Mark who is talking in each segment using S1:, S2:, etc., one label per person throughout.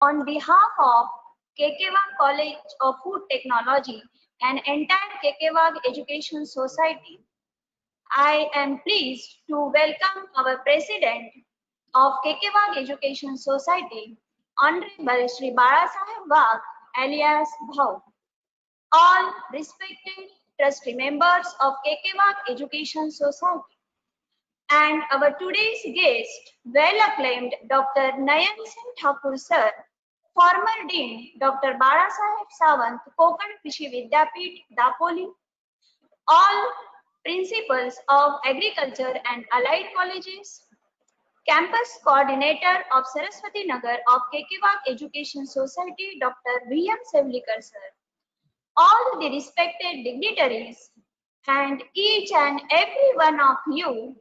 S1: On behalf of Kekewag College of Food Technology and entire Kekewag Education Society, I am pleased to welcome our President of Kekewag Education Society, Honorable Shri Balasaheb Wagh, alias Bhau. All respected trustee members of Kekewag Education Society, and our today's guest, well-acclaimed Dr. Nayan Singh Thakur Sir, former Dean Dr. Balasaheb Sawant, Konkan Krishi Vidyapeeth, Dapoli, all principals of agriculture and allied colleges, campus coordinator of Saraswati Nagar of Kekewag Education Society, Dr. V.M. Sevlikar Sir, all the respected dignitaries, and each and every one of you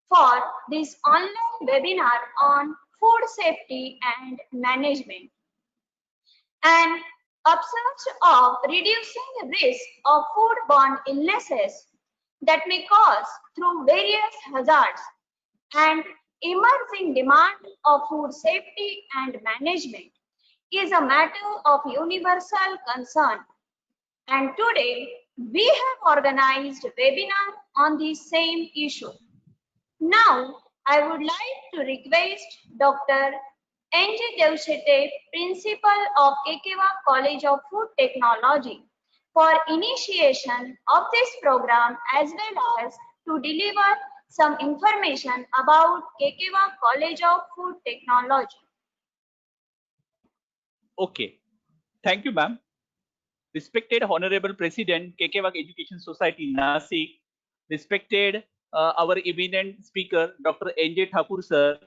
S1: for this online webinar on food safety and management. An upsurge of reducing risk of foodborne illnesses that may cause through various hazards and emerging demand of food safety and management is a matter of universal concern. And today we have organized a webinar on the same issue. Now, I would like to request Dr. N.J. Devshete, Principal of Kekewag College of Food Technology, for initiation of this program as well as to deliver some information about Kekewag College of Food Technology.
S2: Okay, thank you, ma'am. Respected Honorable President, Kekewag Education Society, Nasik, respected our eminent speaker, Dr. N.J. Thakur sir,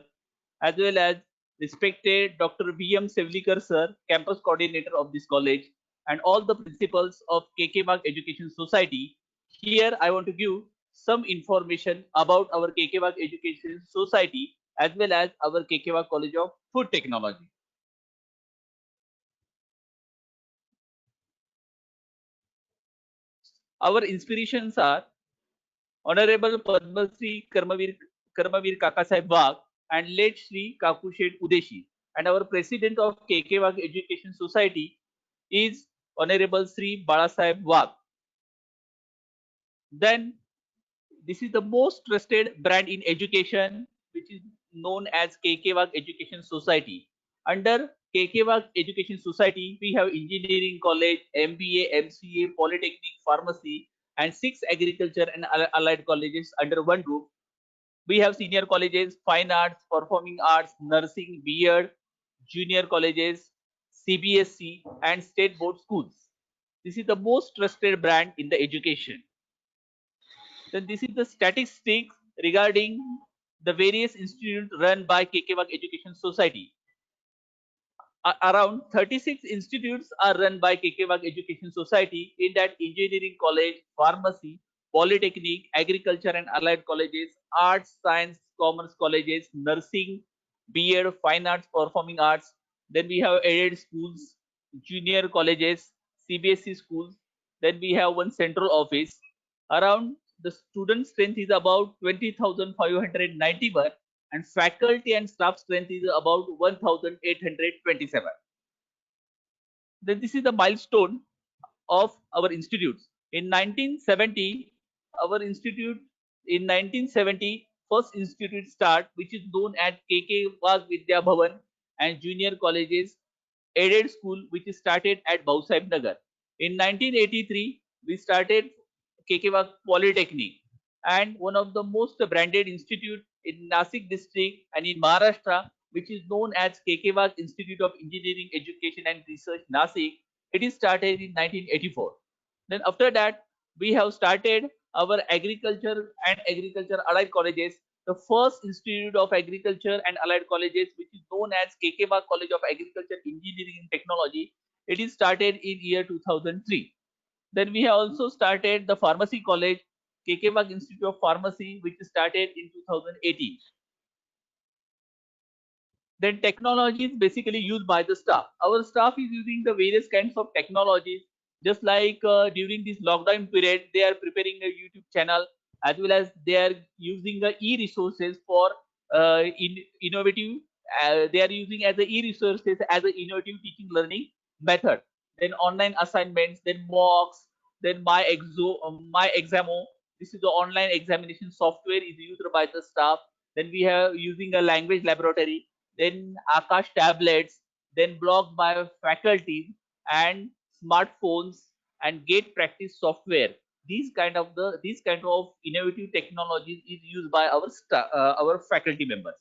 S2: as well as respected Dr. V.M. Sevlikar sir, campus coordinator of this college, and all the principals of Kekewag Education Society. Here, I want to give some information about our Kekewag Education Society as well as our Kekewag College of Food Technology. Our inspirations are Honorable Padma Shri Karmavir Kakasaheb Wagh and late Shri Kakushet Udeshi. And our president of KK Wagh Education Society is Honorable Shri Balasaheb Wagh. Then this is the most trusted brand in education, which is known as KK Wagh Education Society. Under KK Wagh Education Society, we have engineering college, MBA, MCA, polytechnic, pharmacy, and 6 agriculture and allied colleges under one roof. We have senior colleges, fine arts, performing arts, nursing, B.Ed, junior colleges, CBSC, and state board schools. This is the most trusted brand in the education. Then this is the statistics regarding the various institutes run by KK Wagh Education Society. Around 36 institutes are run by KK Wagh Education Society, in that engineering college, pharmacy, polytechnic, agriculture and allied colleges, arts, science, commerce colleges, nursing, B.Ed, fine arts, performing arts. Then we have aided schools, junior colleges, CBSE schools. Then we have one central office. Around the student strength is about 20,591 and faculty and staff strength is about 1,827. Then this is the milestone of our institutes. In 1970, our institute in 1970 first institute start, which is known as KK Wagh Vidya Bhavan and junior colleges aided school, which is started at Bhausaheb Nagar. In 1983, we started KK Wagh Polytechnic, and one of the most branded institute in Nasik district and in Maharashtra, which is known as KK Wagh Institute of Engineering Education and Research, Nasik. It is started in 1984. Then after that, we have started our agriculture and agriculture allied colleges. The first institute of agriculture and allied colleges, which is known as KK Wagh College of Agriculture, Engineering and Technology, it is started in year 2003. Then we have also started the pharmacy college, KK Wagh Institute of Pharmacy, which started in 2018. Then technology is basically used by the staff. Our staff is using the various kinds of technologies, just like during this lockdown period, they are preparing a YouTube channel, as well as they are using the e-resources for innovative they are using as a e-resources as an innovative teaching learning method. Then online assignments, then mocks, then my examo. This is the online examination software is used by the staff. Then we have using a language laboratory, then Akash tablets, then blocked by faculty and smartphones and gate practice software. These kind of innovative technologies is used by our faculty members.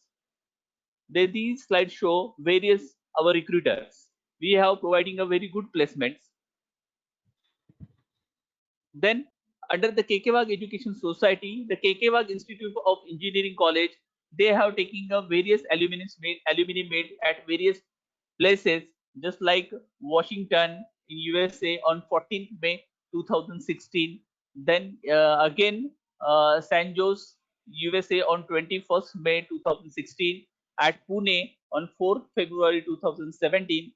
S2: Then these slides show various our recruiters. We have providing a very good placements. Then under the KK Education Society, the KK Institute of Engineering College, they have taken a various alumni made at various places, just like Washington in USA on 14th May 2016. Then again San Jose, USA on 21st May 2016. At Pune on 4th February 2017.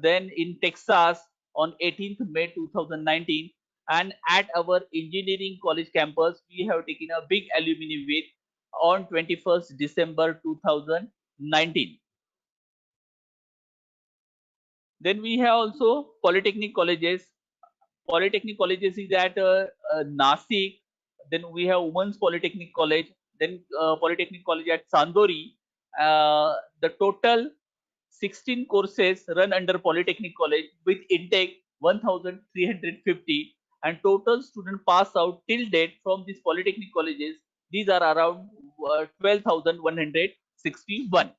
S2: Then in Texas on 18th May 2019. And at our engineering college campus, we have taken a big alumni meet on 21st December 2019. Then we have also polytechnic colleges. Polytechnic colleges is at Nasik. Then we have Women's Polytechnic College. Then Polytechnic College at Sandori. The total 16 courses run under Polytechnic College with intake 1,350 and total student pass out till date from these polytechnic colleges. These are around 12,161.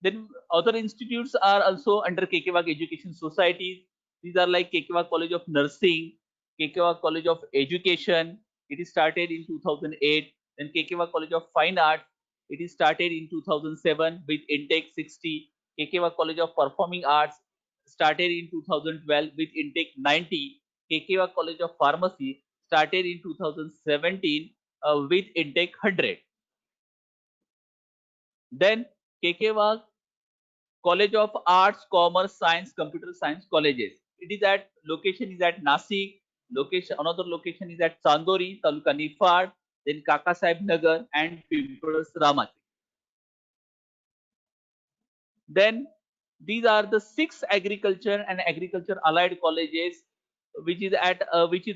S2: Then other institutes are also under KK Education Society. These are like KK College of Nursing, KK College of Education. It is started in 2008. Then KK College of Fine Arts. It is started in 2007 with intake 60. KK College of Performing Arts started in 2012 with intake 90. KK College of Pharmacy started in 2017 with intake 100. Then KK College of Arts, Commerce, Science, Computer Science colleges. It is at location is at Nasik. Location another location is at Chandori, Taluka Nifad, then Kaka Sahib Nagar and Pimples Ramat. Then these are the 6 agriculture and agriculture allied colleges which is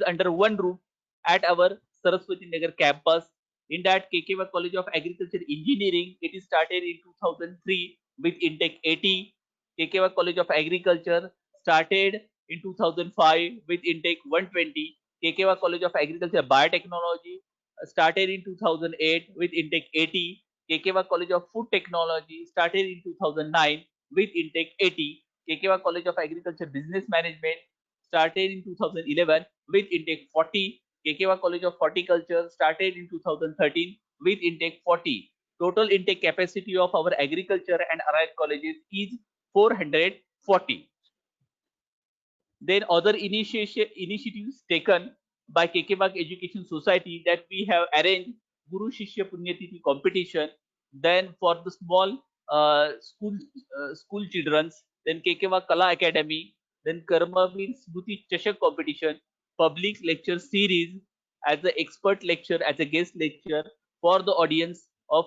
S2: under one roof at our Saraswati Nagar campus. In that KK College of Agriculture Engineering, it is started in 2003 with intake 80. KK College of Agriculture started in 2005 with intake 120. KK College of Agriculture Biotechnology started in 2008 with intake 80. KK College of Food Technology started in 2009 with intake 80. KK College of Agriculture Business Management started in 2011 with intake 40. KK College of Horticulture started in 2013 with intake 40. Total intake capacity of our agriculture and allied colleges is 440. Then other initiatives taken by KK Education Society, that we have arranged Guru Shishya Punyatithi competition. Then for the small school childrens, then KK Kala Academy, then Karmavir Smruti Chashak competition, public lecture series as an expert lecture, as a guest lecture for the audience of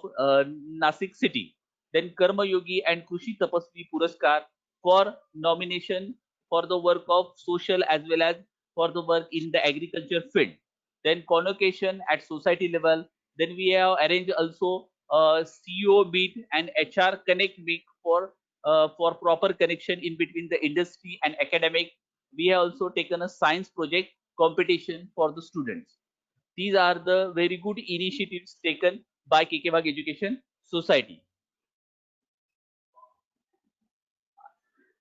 S2: Nasik city. Then Karma Yogi and Krushi Tapasvi Puraskar for nomination for the work of social as well as for the work in the agriculture field. Then convocation at society level. Then we have arranged also CEO meet and HR connect meet for proper connection in between the industry and academic. We have also taken a science project competition for the students. These are the very good initiatives taken by KK Education Society.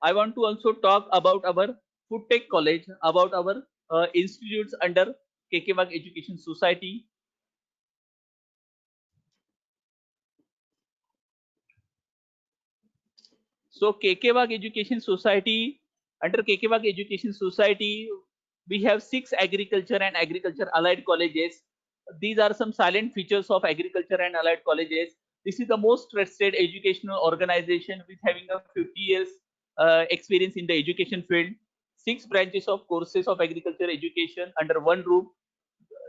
S2: I want to also talk about our Food Tech College, about our institutes under KK Education Society. So KK Education Society, under KK Education Society, we have 6 agriculture and agriculture allied colleges. These are some silent features of agriculture and allied colleges. This is the most trusted educational organization with having a 50 years experience in the education field. 6 branches of courses of agriculture education under one roof.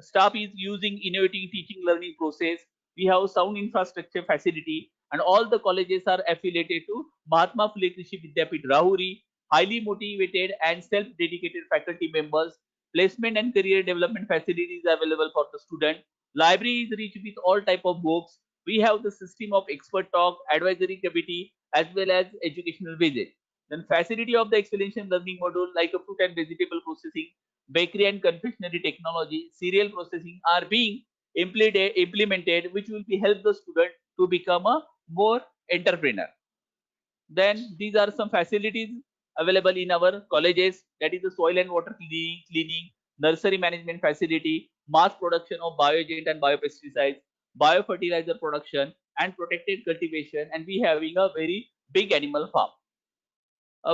S2: Staff is using innovative teaching learning process. We have sound infrastructure facility and all the colleges are affiliated to Mahatma Phule Krishi Vidyapit Rahuri. Highly motivated and self-dedicated faculty members, placement and career development facilities available for the student. Library is rich with all type of books. We have the system of expert talk, advisory committee, as well as educational visit. Then facility of the experiential learning module like a fruit and vegetable processing, bakery and confectionery technology, cereal processing are being implemented, which will be help the student to become a more entrepreneur. Then these are some facilities available in our colleges, that is the soil and water cleaning, nursery management facility, mass production of bioagent and biopesticides, biofertilizer production and protected cultivation, and we having a very big animal farm.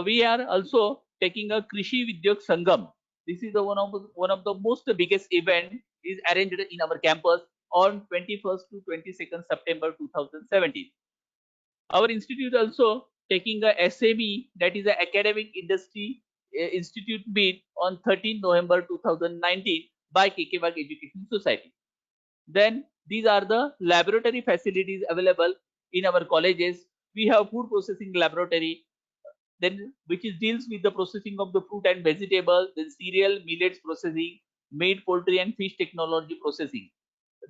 S2: We are also taking a Krishi Vidyog Sangam. This is the one of the most biggest event is arranged in our campus on 21st to 22nd September 2017. Our institute also taking a SME, that is the Academic Industry Institute meet on 13 November 2019 by KK Wagh Education Society. Then these are the laboratory facilities available in our colleges. We have food processing laboratory, then which is deals with the processing of the fruit and vegetable, then cereal, millets processing, meat, poultry and fish technology processing.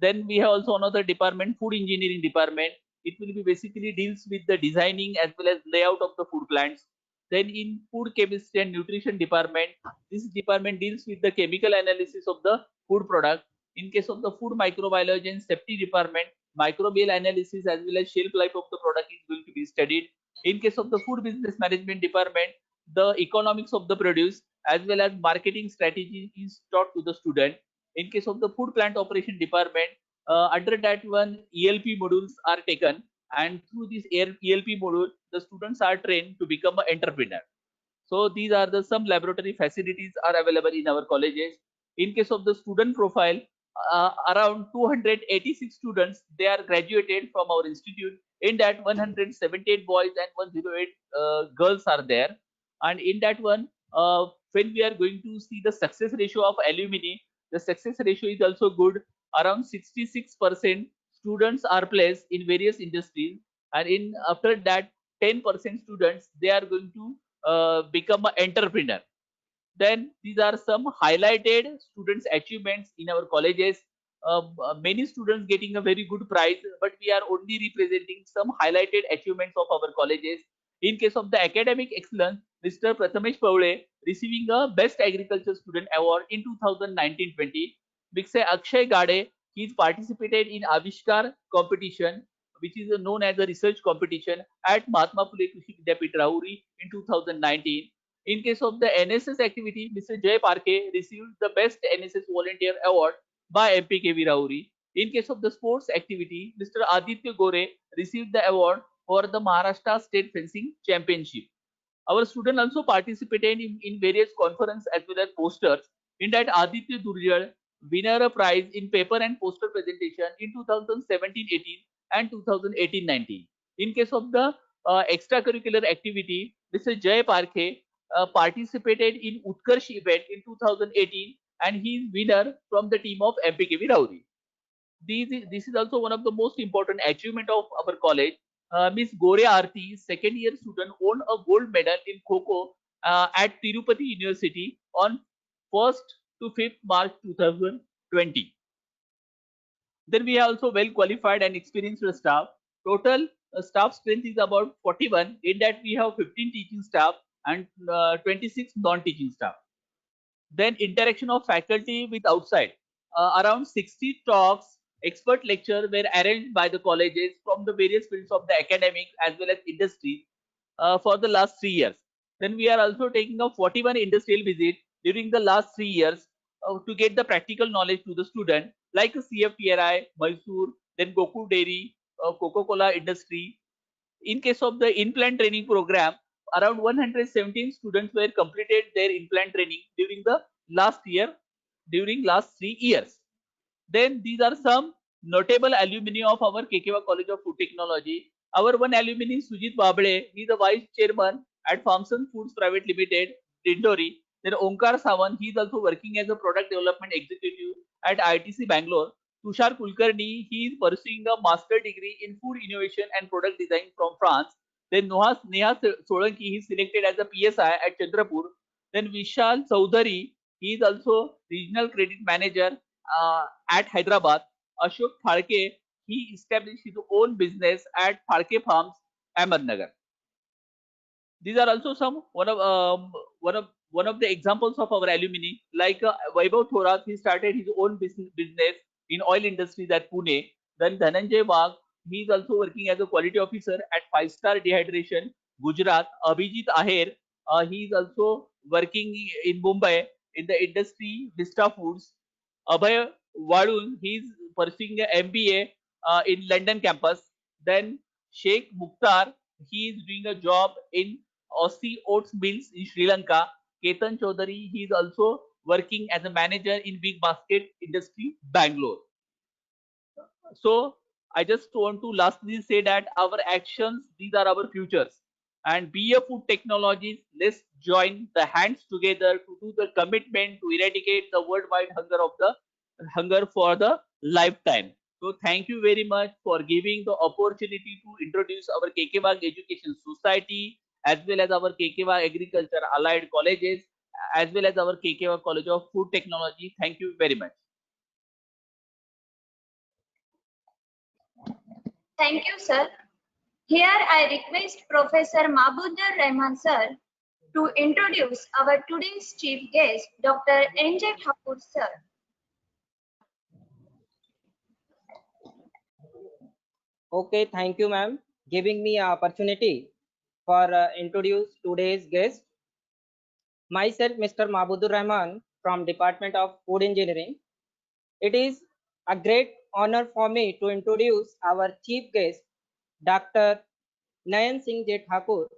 S2: Then we have also another department, food engineering department. It will be basically deals with the designing as well as layout of the food plants. Then in food chemistry and nutrition department, this department deals with the chemical analysis of the food product. In case of the food microbiology and safety department, microbial analysis as well as shelf life of the product is going to be studied. In case of the food business management department, the economics of the produce as well as marketing strategy is taught to the student. In case of the food plant operation department, under that one ELP modules are taken, and through this ELP module the students are trained to become an entrepreneur. So these are the some laboratory facilities are available in our colleges. In case of the student profile, around 286 students they are graduated from our institute. In that 178 boys and 108 girls are there, and in that one, when we are going to see the success ratio of alumni, the success ratio is also good. Around 66% students are placed in various industries, and in after that 10% students they are going to become an entrepreneur. Then these are some highlighted students achievements in our colleges. Many students getting a very good prize, but we are only representing some highlighted achievements of our colleges. In case of the academic excellence, Mr. Prathamesh Pavle receiving a best agriculture student award in 2019-20. Mr. Akshay Gade, he participated in Avishkar competition, which is known as a research competition at Mahatma Phule Krishi Vidyapit Rahuri in 2019. In case of the NSS activity, Mr. Jay Parke received the Best NSS Volunteer Award by MPKV Rahuri. In case of the sports activity, Mr. Aditya Gore received the award for the Maharashtra State Fencing Championship. Our student also participated in various conferences as well as posters. In that, Aditya Durjal winner a prize in paper and poster presentation in 2017-18 and 2018-19. In case of the extracurricular activity, Mr. Jay Parke participated in Utkarsh event in 2018, and he is winner from the team of MPKV Rahuri. This is also one of the most important achievement of our college. Miss Gore Aarti, second year student, won a gold medal in Kho at Tirupati University on 1st to 5th March 2020. Then we have also well qualified and experienced staff. Total staff strength is about 41. In that we have 15 teaching staff and 26 non-teaching staff. Then interaction of faculty with outside. Around 60 talks, expert lectures were arranged by the colleges from the various fields of the academic as well as industry for the last 3 years. Then we are also taking a 41 industrial visit during the last 3 years to get the practical knowledge to the student, like CFTRI, Mysore, then Goku Dairy, Coca-Cola industry. In case of the in-plant training program, around 117 students were completed their in-plant training during the last year, during last 3 years. Then these are some notable alumni of our KK Wagh College of Food Technology. Our one alumni, Sujit Babde, he is the vice chairman at Farmson Foods Private Limited, Dindori. Then Onkar Sawant, he is also working as a product development executive at ITC Bangalore. Tushar Kulkarni, he is pursuing a master degree in food innovation and product design from France. Then Neha Solanki, he is selected as a PSI at Chandrapur. Then Vishal Chaudhary, he is also regional credit manager at Hyderabad. Ashok Phalke, he established his own business at Phalke Farms, Ahmednagar. These are also some one of the examples of our alumni. Like Vaibhav Thorat, he started his own business in oil industries at Pune. Then Dhananjay Wagh, he is also working as a quality officer at Five Star Dehydration, Gujarat. Abhijit Aher, he is also working in Mumbai in the industry Vista Foods. Abhay Wadun, he is pursuing an MBA in London campus. Then Sheikh Mukhtar, he is doing a job in Aussie Oats Mills in Sri Lanka. Ketan Chaudhary, he is also working as a manager in Big Basket Industry, Bangalore. So I just want to lastly say that our actions, these are our futures. And be a food technologies, let's join the hands together to do the commitment to eradicate the worldwide hunger for the lifetime. So thank you very much for giving the opportunity to introduce our KK Wagh Education Society as well as our KK Wagh Agriculture Allied Colleges as well as our KK Wagh College of Food Technology. Thank you very much.
S1: Thank you, sir. Here I request Professor Mabudur Rahman sir to introduce our today's chief guest, Dr. N.J. Thakur sir.
S3: Okay, thank you, ma'am, giving me an opportunity for introduce today's guest. Myself, Mr. Mabudur Rahman from Department of Food Engineering. It is a great honor for me to introduce our chief guest, Dr. Nayan Singh J. Thakur.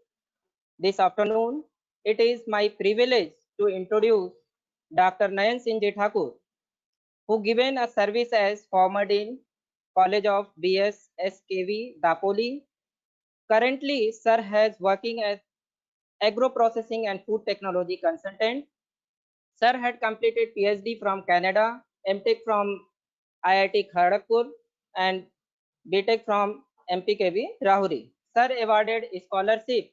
S3: This afternoon, it is my privilege to introduce Dr. Nayan Singh J. Thakur, who given a service as former Dean, College of BS SKV, Dapoli. Currently, sir has working as agro processing and food technology consultant. Sir had completed PhD from Canada, MTech from IIT Kharagpur, and BTech from MPKV Rahuri. Sir awarded scholarship,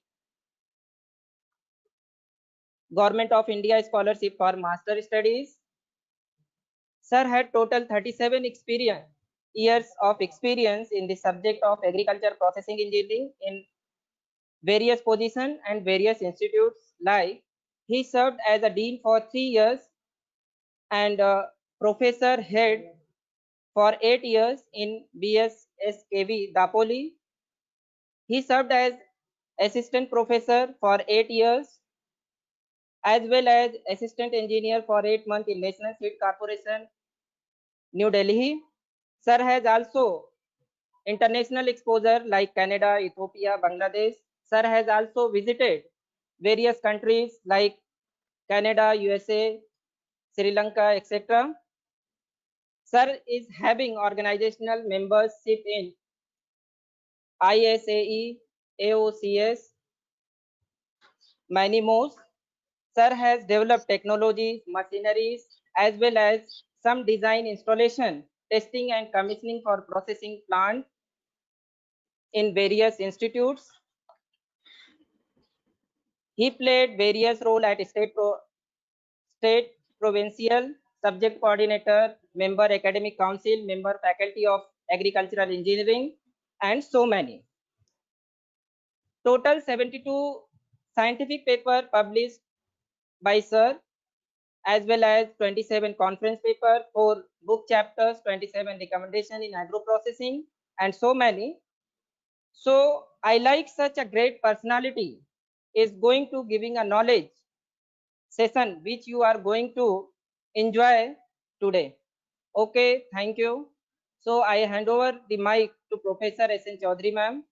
S3: Government of India scholarship for master studies. Sir had total 37 years of experience in the subject of agriculture processing engineering in various positions and various institutes. Like he served as a dean for 3 years and professor head for 8 years in BSSKV Dapoli. He served as assistant professor for 8 years as well as assistant engineer for 8 months in National Seed Corporation, New Delhi. Sir has also international exposure like Canada, Ethiopia, Bangladesh. Sir has also visited various countries like Canada, USA, Sri Lanka, etc. Sir is having organizational membership in ISAE, AOCS, many more. Sir has developed technologies, machineries, as well as some design, installation, testing and commissioning for processing plant in various institutes. He played various roles at state, provincial, subject coordinator, member academic council, member faculty of agricultural engineering, and so many. Total 72 scientific paper published by sir, as well as 27 conference paper, 4 book chapters, 27 recommendation in agro processing, and so many. So I like such a great personality is going to giving a knowledge session which you are going to enjoy today. Okay, thank you. So I hand over the mic to Professor S.N. Chaudhary, ma'am.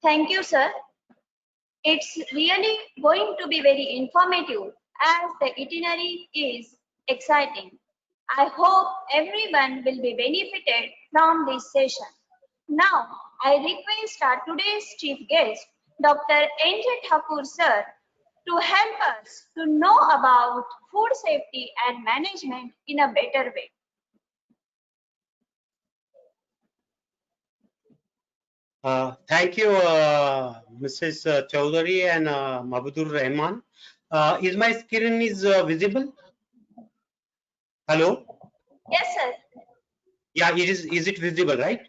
S1: Thank you, sir. It's really going to be very informative as the itinerary is exciting. I hope everyone will be benefited from this session. Now, I request our today's chief guest, Dr. N.J. Thakur sir, to help us to know about food safety and management in a better way.
S4: Thank you, Mrs. Chowdhury and Mabudur Rahman. Is my screen is visible? Hello?
S1: Yes, sir.
S4: Yeah, it is. Is it visible, right?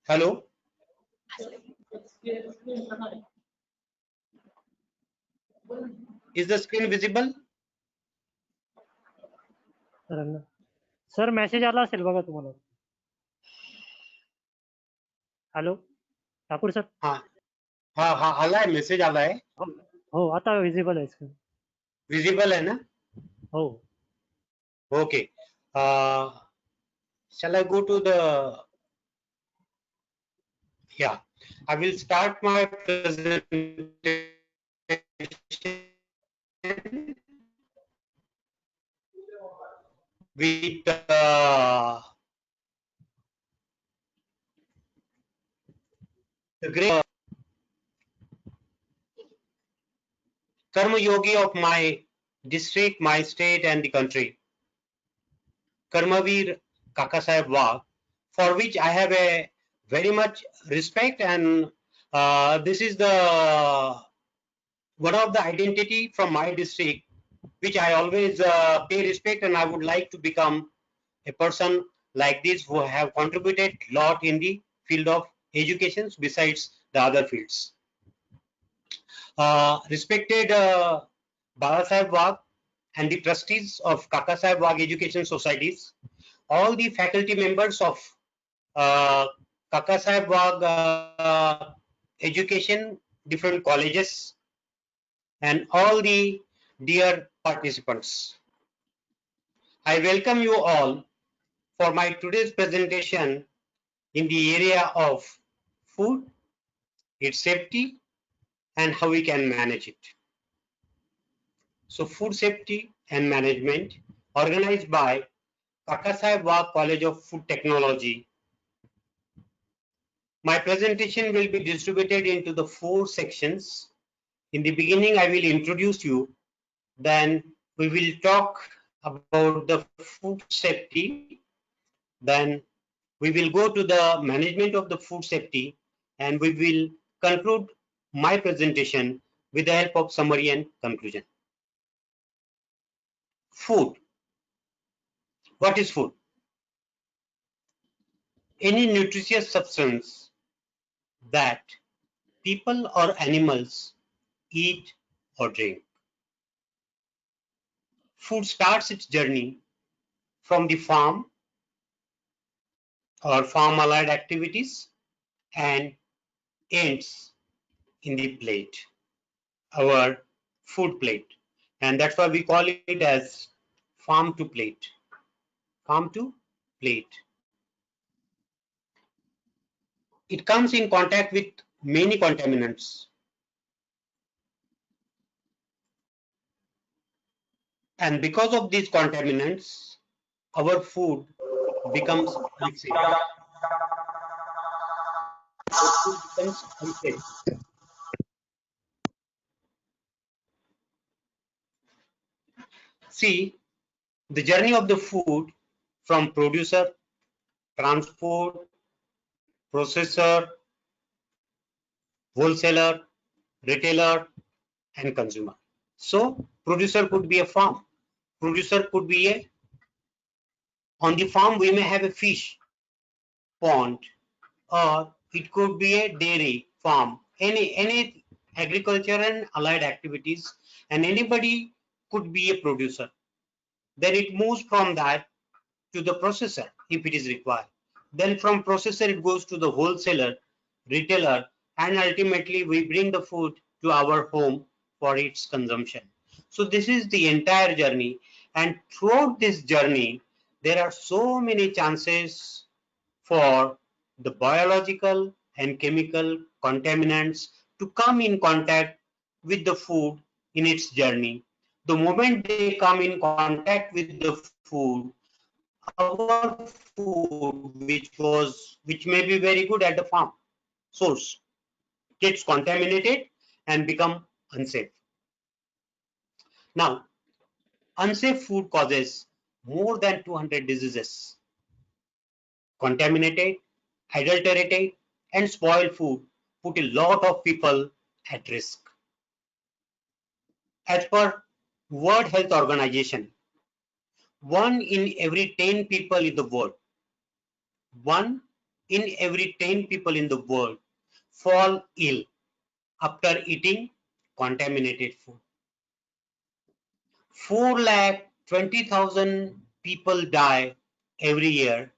S4: Hello? Is the screen visible?
S5: Sir message आला असेल बघा तुम्हाला. Hello Thakur sir.
S4: हाँ हाँ हाँ आला है, message आला है.
S5: हो आता विजिबल आहे स्क्रीन.
S4: Visible है ना?
S5: हो.
S4: Okay. Shall I go to the? Yeah, I will start my presentation with the great Karma Yogi of my district, my state, and the country, Karmavir Kakasaheb Wagh, for which I have a very much respect, and this is the one of the identity from my district, which I always pay respect, and I would like to become a person like this who have contributed a lot in the field of education besides the other fields. Respected Babasaheb Wagh and the trustees of Kakasaheb Wagh Education Societies, all the faculty members of Kakasaheb Wagh Education, different colleges, and all the dear participants. I welcome you all for my today's presentation in the area of food, its safety, and how we can manage it. So food safety and management, organized by Kakasaheb Wagh College of Food Technology. My presentation will be distributed into the 4 sections. In the beginning, I will introduce you. Then we will talk about the food safety. Then we will go to the management of the food safety, and we will conclude my presentation with the help of summary and conclusion. Food. What is food? Any nutritious substance that people or animals eat or drink. Food starts its journey from the farm or farm allied activities and ends in the plate, our food plate. And that's why we call it as farm to plate. Farm to plate. It comes in contact with many contaminants. And because of these contaminants, our food becomes unsafe. Food becomes unsafe. See, the journey of the food from producer, transport, processor, wholesaler, retailer, and consumer. So, producer could be a farm. Producer could be a, on the farm we may have a fish pond, or it could be a dairy farm, any agriculture and allied activities, and anybody could be a producer. Then it moves from that to the processor if it is required. Then from processor it goes to the wholesaler, retailer, and ultimately we bring the food to our home for its consumption. So this is the entire journey, and throughout this journey there are so many chances for the biological and chemical contaminants to come in contact with the food in its journey. The moment they come in contact with the food, our food which may be very good at the farm source gets contaminated and become unsafe. Now, unsafe food causes more than 200 diseases Contaminated, adulterated, and spoiled food put a lot of people at risk. As per World Health Organization, 1 in every 10 people in the world, 1 in every 10 people in the world fall ill after eating contaminated food. 4,20,000 people die every year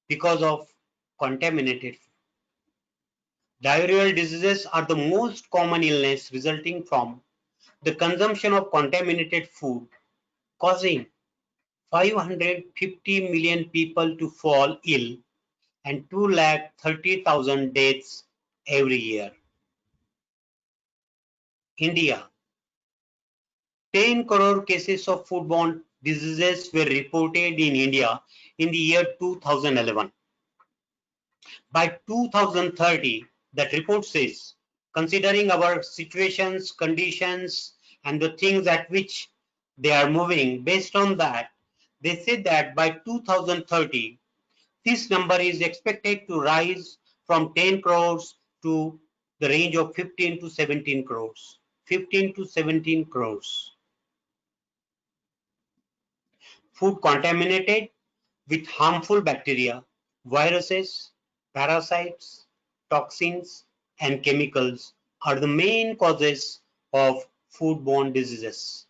S4: because of contaminated food. Diarrheal diseases are the most common illness resulting from the consumption of contaminated food, causing 550 million people to fall ill and 2,30,000 deaths every year. India. 10 crore cases of foodborne diseases were reported in India in the year 2011. By 2030, that report says, considering our situations, conditions, and the things at which they are moving, based on that, they said that by 2030, this number is expected to rise from 10 crores to the range of 15 to 17 crores. 15 to 17 crores. Food contaminated with harmful bacteria, viruses, parasites, toxins, and chemicals are the main causes of foodborne diseases.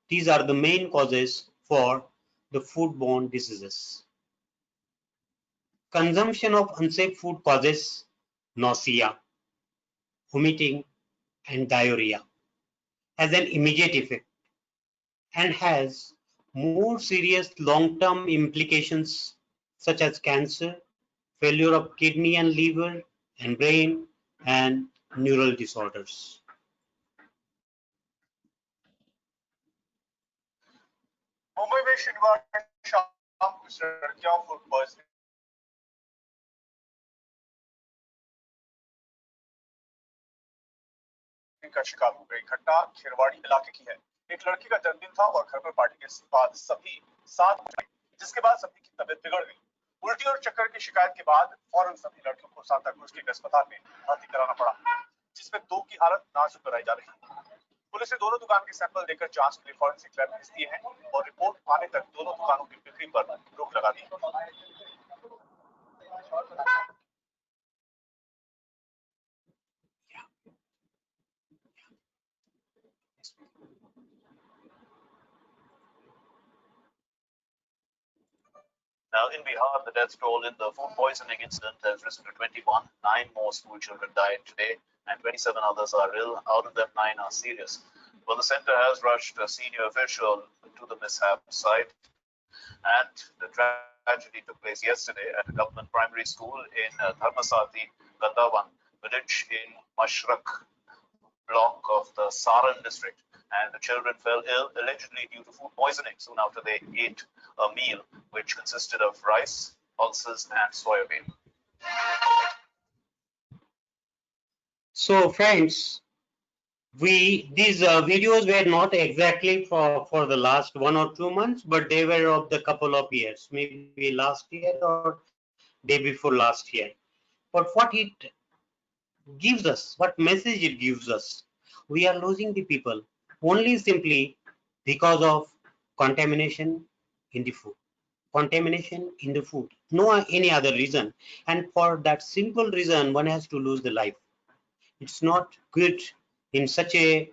S4: These are the main causes for the foodborne diseases. Consumption of unsafe food causes nausea, vomiting, and diarrhea as an immediate effect and has more serious long-term implications such as cancer, failure of kidney and liver and brain, and neural disorders.
S6: Mumbai में शनिवार शाम कुछ लड़कियां food poisoning का शिकार हो गई। घटना खेरवाड़ी इलाके की है। एक लड़की का जन्मदिन था और घर पर पार्टी के बाद सभी साथ गए, जिसके बाद सभी की तबीयत बिगड़ गई। उल्टी और चक्कर की शिकायत के बाद फौरन सभी लड़कियों को सांताक्रूज के अस्पताल में भर्ती कराना पड़ा, जिसमें 2 की हालत नाजुक बताई जा रही है। पुलिस ने दोनों दुकान के सैंपल लेकर जांच के लिए फॉरेंसिक लैब भेज दिए हैं और रिपोर्ट आने तक दोनों दुकानों की बिक्री पर रोक लगा दी है।
S7: Now, in Bihar, the death toll in the food poisoning incident has risen to 21. 9 more school children died today, and 27 others are ill. Out of them, 9 are serious. Well, the center has rushed a senior official to the mishap site, and the tragedy took place yesterday at a government primary school in Dharmasati, Gandavan village in Mashrak block of the Saran district. And the children fell ill allegedly due to food poisoning soon after they ate a meal which consisted of rice, pulses, and soybean.
S4: So friends, these videos were not exactly for the last 1 or 2 months, but they were of the couple of years, maybe last year or day before last year. But what it gives us, what message it gives us, we are losing the people only simply because of contamination in the food. Contamination in the food, no any other reason. And for that simple reason, one has to lose the life. It's not good in such a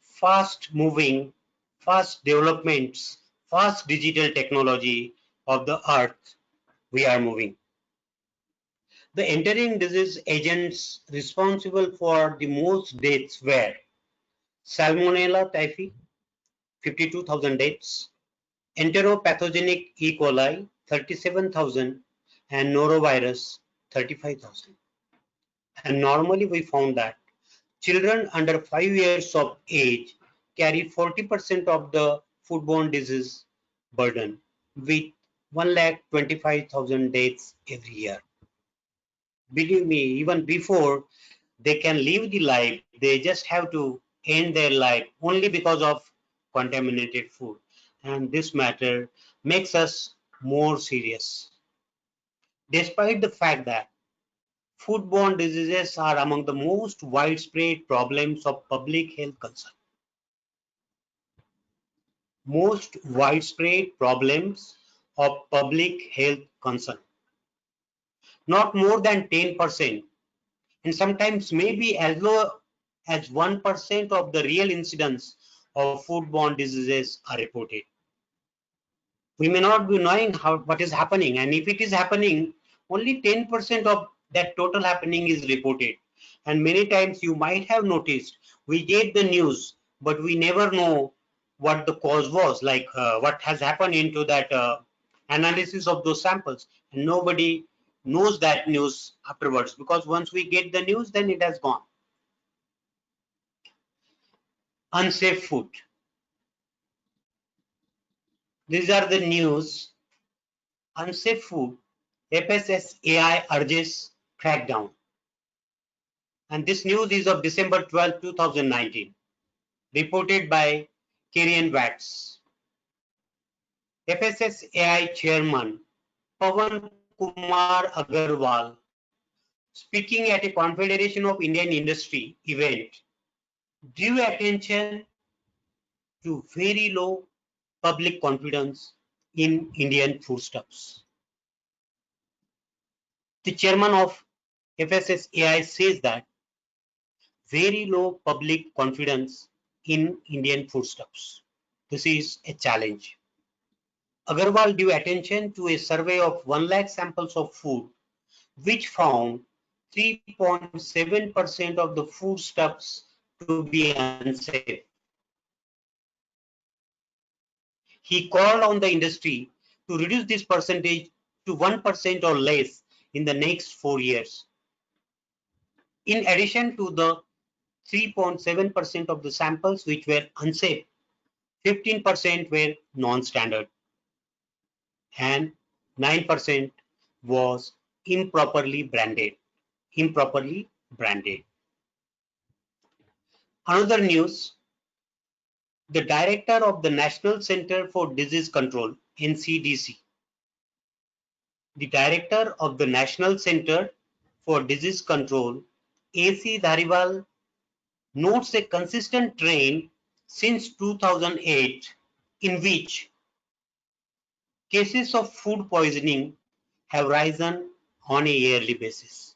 S4: fast moving, fast developments, fast digital technology of the earth we are moving. The entering disease agents responsible for the most deaths were Salmonella typhi, 52,000 deaths, enteropathogenic E. coli, 37,000, and norovirus, 35,000. And normally we found that children under 5 years of age carry 40% of the foodborne disease burden with 1,25,000 deaths every year. Believe me, even before they can live the life, they just have to end their life only because of contaminated food. And this matter makes us more serious. despite the fact that foodborne diseases are among the most widespread problems of public health concern. Most widespread problems of public health concern. Not more than 10%, and sometimes maybe as low as 1% of the real incidence of foodborne diseases are reported. We may not be knowing what is happening, and if it is happening, only 10% of that total happening is reported. And many times you might have noticed, we get the news, but we never know what the cause was, like what has happened into that analysis of those samples. And nobody knows that news afterwards, because once we get the news, then it has gone. Unsafe food. These are the news. Unsafe food. FSSAI urges crackdown. And this news is of December 12, 2019, reported by Kirian Watts. FSSAI Chairman Pawan Kumar Agarwal, speaking at a Confederation of Indian Industry event, drew attention to very low public confidence in Indian foodstuffs. The chairman of FSSAI says that very low public confidence in Indian foodstuffs. This is a challenge. Agarwal drew attention to a survey of 1 lakh samples of food, which found 3.7% of the foodstuffs to be unsafe. He called on the industry to reduce this percentage to 1% or less in the next 4 years. In addition to the 3.7% of the samples which were unsafe, 15% were non-standard and 9% was improperly branded. Another news, the director of the National Center for Disease Control, NCDC, the director of the National Center for Disease Control, AC Dhariwal, notes a consistent trend since 2008 in which cases of food poisoning have risen on a yearly basis.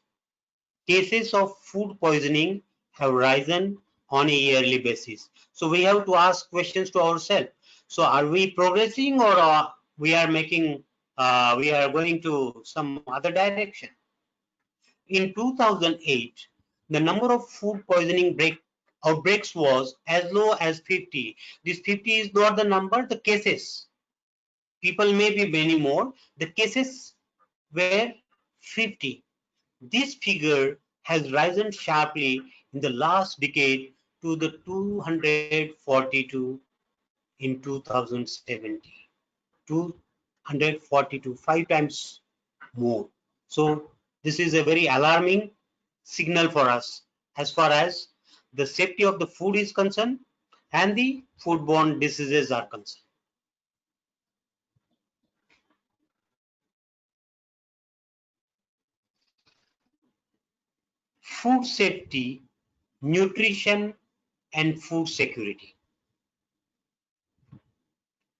S4: Cases of food poisoning have risen on a yearly basis. So we have to ask questions to ourselves. So are we progressing, or we are going to some other direction? In 2008, the number of food poisoning outbreaks was as low as 50. This 50 is not the number, the cases. People may be many more. The cases were 50. This figure has risen sharply in the last decade to the 242 in 2017. 242, 5 times more. So this is a very alarming signal for us as far as the safety of the food is concerned and the foodborne diseases are concerned. Food safety, nutrition, and food security.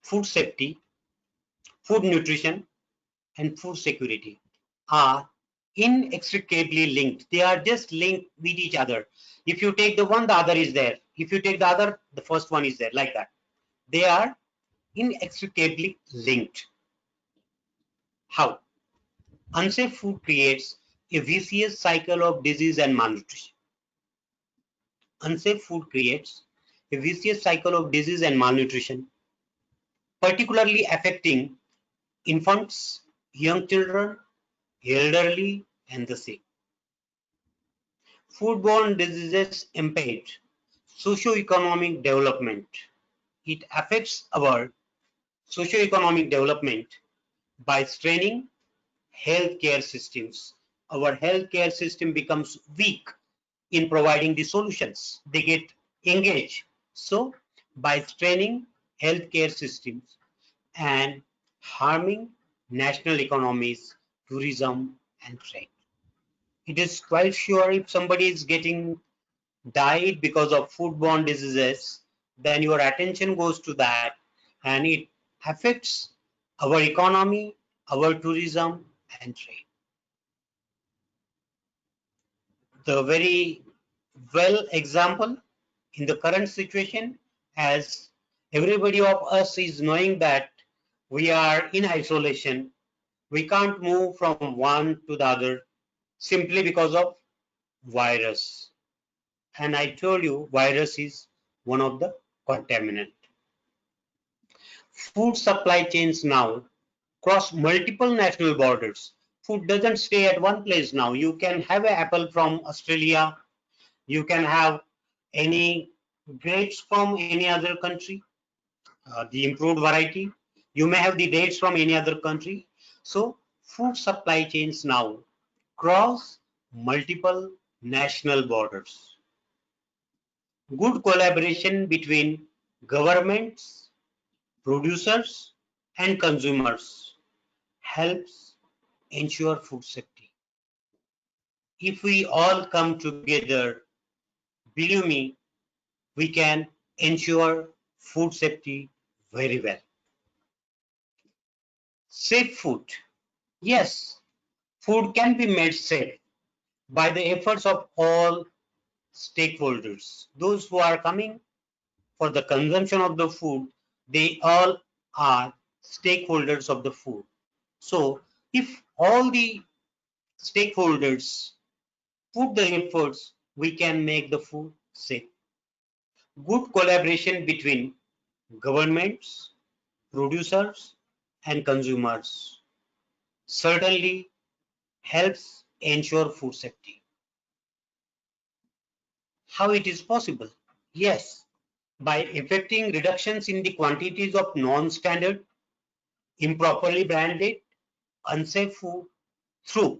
S4: Food safety, food nutrition, and food security are inextricably linked. They are just linked with each other. If you take the one, the other is there. If you take the other, the first one is there, like that. They are inextricably linked. How? Unsafe food creates a vicious cycle of disease and malnutrition. Unsafe food creates a vicious cycle of disease and malnutrition, particularly affecting infants, young children, elderly, and the sick. Foodborne diseases impede socio-economic development. It affects our socio-economic development by straining healthcare systems. Our healthcare system becomes weak in providing the solutions. They get engaged. So by straining healthcare systems and harming national economies tourism, and trade. It is quite sure if somebody is getting died because of foodborne diseases, then your attention goes to that and it affects our economy, our tourism, and trade. The very well example in the current situation, as everybody of us is knowing that we are in isolation, we can't move from one to the other simply because of virus. And I told you virus is one of the contaminant. Food supply chains now cross multiple national borders. Food doesn't stay at one place now. You can have an apple from Australia. You can have any grapes from any other country, the improved variety. You may have the dates from any other country. So food supply chains now cross multiple national borders. Good collaboration between governments, producers, and consumers helps ensure food safety. If we all come together, believe me, we can ensure food safety very well. Safe food. Yes, food can be made safe by the efforts of all stakeholders. Those who are coming for the consumption of the food, they all are stakeholders of the food. So if all the stakeholders put the efforts, we can make the food safe. Good collaboration between governments, producers, and consumers certainly helps ensure food safety. How it is possible? Yes, by effecting reductions in the quantities of non-standard, improperly branded, unsafe food through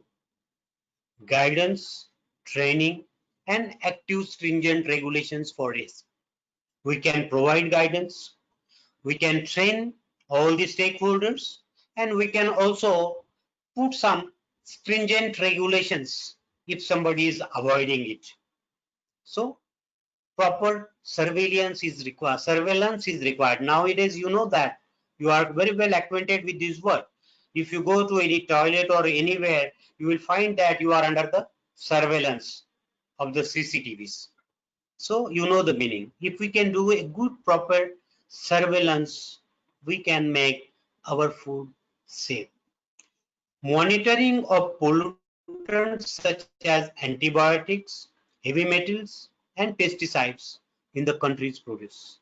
S4: guidance, training, and active stringent regulations for risk. We can provide guidance, we can train all the stakeholders, and we can also put some stringent regulations if somebody is avoiding it. So proper surveillance is required. Nowadays, you know that you are very well acquainted with this word. If you go to any toilet or anywhere, you will find that you are under the surveillance of the CCTVs. So you know the meaning. If we can do a good proper surveillance, we can make our food safe. Monitoring of pollutants such as antibiotics, heavy metals, and pesticides in the country's produce.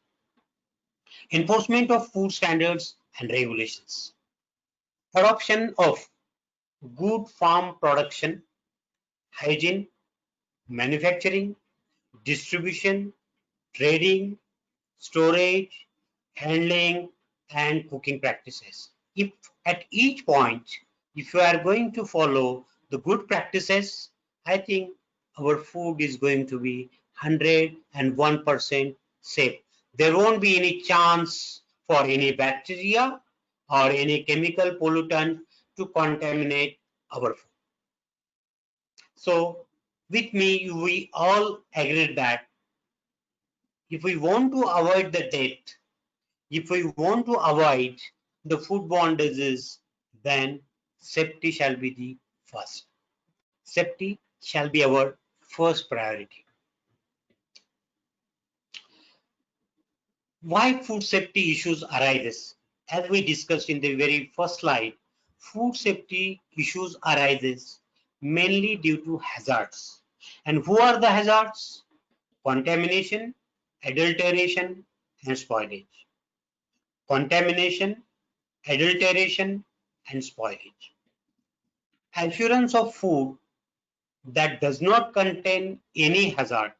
S4: Enforcement of food standards and regulations. Adoption of good farm production, hygiene, manufacturing, distribution, trading, storage, handling, and cooking practices. If at each point, if you are going to follow the good practices, I think our food is going to be 101% safe. There won't be any chance for any bacteria or any chemical pollutant to contaminate our food. So with me, we all agree that if we want to avoid the death, if we want to avoid the foodborne disease, then safety shall be the first. Safety shall be our first priority. Why food safety issues arises? As we discussed in the very first slide, food safety issues arises mainly due to hazards. And who are the hazards? Contamination, adulteration, and spoilage. Contamination, adulteration, and spoilage. Assurance of food that does not contain any hazard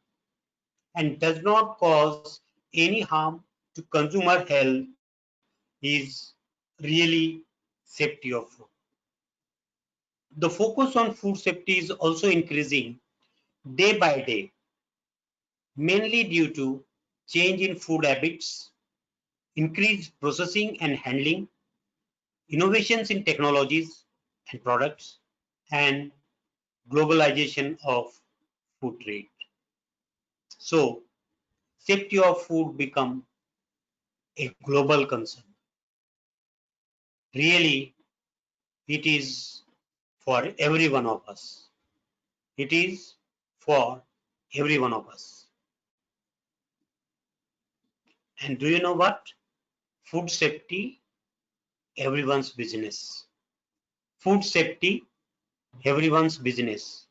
S4: and does not cause any harm to consumer health is really safety of food. The focus on food safety is also increasing day by day, mainly due to change in food habits, increased processing and handling, innovations in technologies, and products and globalization of food trade. So safety of food become a global concern. Really, it is for every one of us. It is for every one of us. And do you know what? Food safety, everyone's business. Food safety, everyone's business.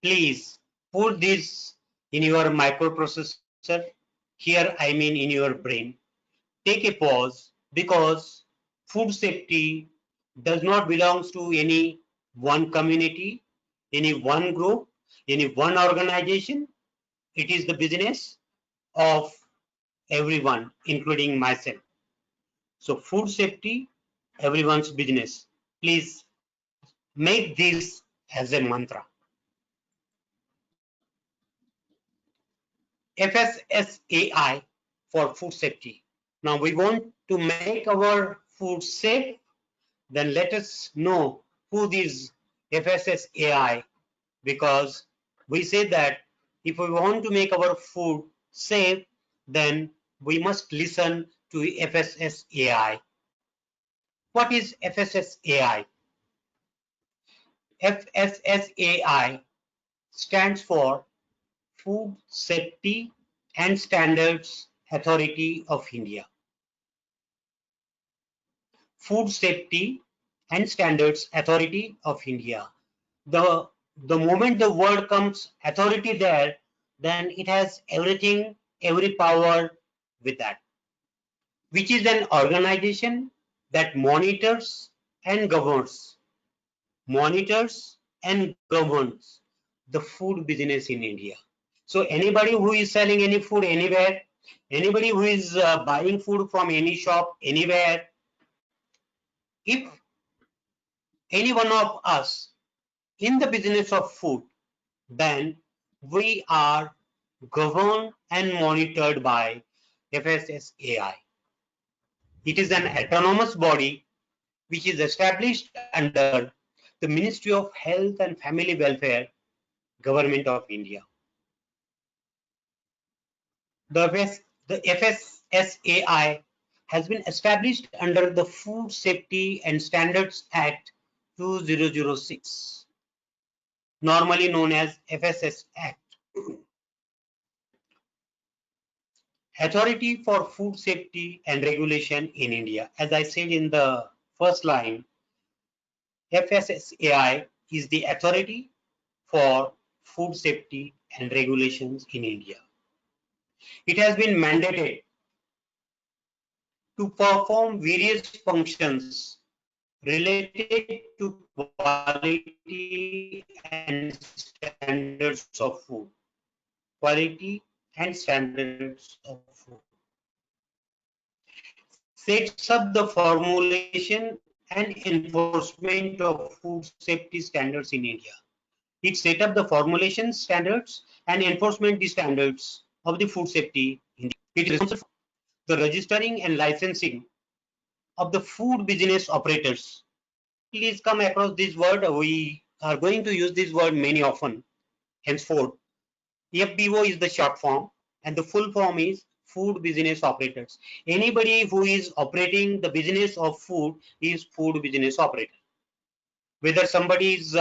S4: Please put this in your microprocessor. Here I mean in your brain. Take a pause, because food safety does not belong to any one community, any one group, any one organization. It is the business of everyone, including myself. So food safety, everyone's business. Please make this as a mantra. FSSAI for food safety. Now we want to make our food safe. Then let us know who is FSSAI, because we say that if we want to make our food safe, then we must listen to FSSAI. What is FSSAI? FSSAI stands for Food Safety and Standards Authority of India. Food Safety and Standards Authority of India. The moment the word comes authority there, then it has everything, every power with that, which is an organization that monitors and governs the food business in India. So anybody who is selling any food anywhere, anybody who is buying food from any shop anywhere, if any one of us in the business of food, then we are governed and monitored by FSSAI. It is an autonomous body which is established under the Ministry of Health and Family Welfare, Government of India. The FSSAI has been established under the Food Safety and Standards Act 2006, normally known as FSS Act. Authority for Food Safety and Regulation in India. As I said in the first line, FSSAI is the authority for food safety and regulations in India. It has been mandated to perform various functions related to quality and standards of food. Quality and standards of food. Sets up the formulation and enforcement of food safety standards in India. It set up the formulation standards and enforcement standards of the food safety in India. It is responsible for the registering and licensing of the food business operators. Please come across this word. We are going to use this word many often henceforth. FBO is the short form and the full form is food business operators. Anybody who is operating the business of food is food business operator. Whether somebody is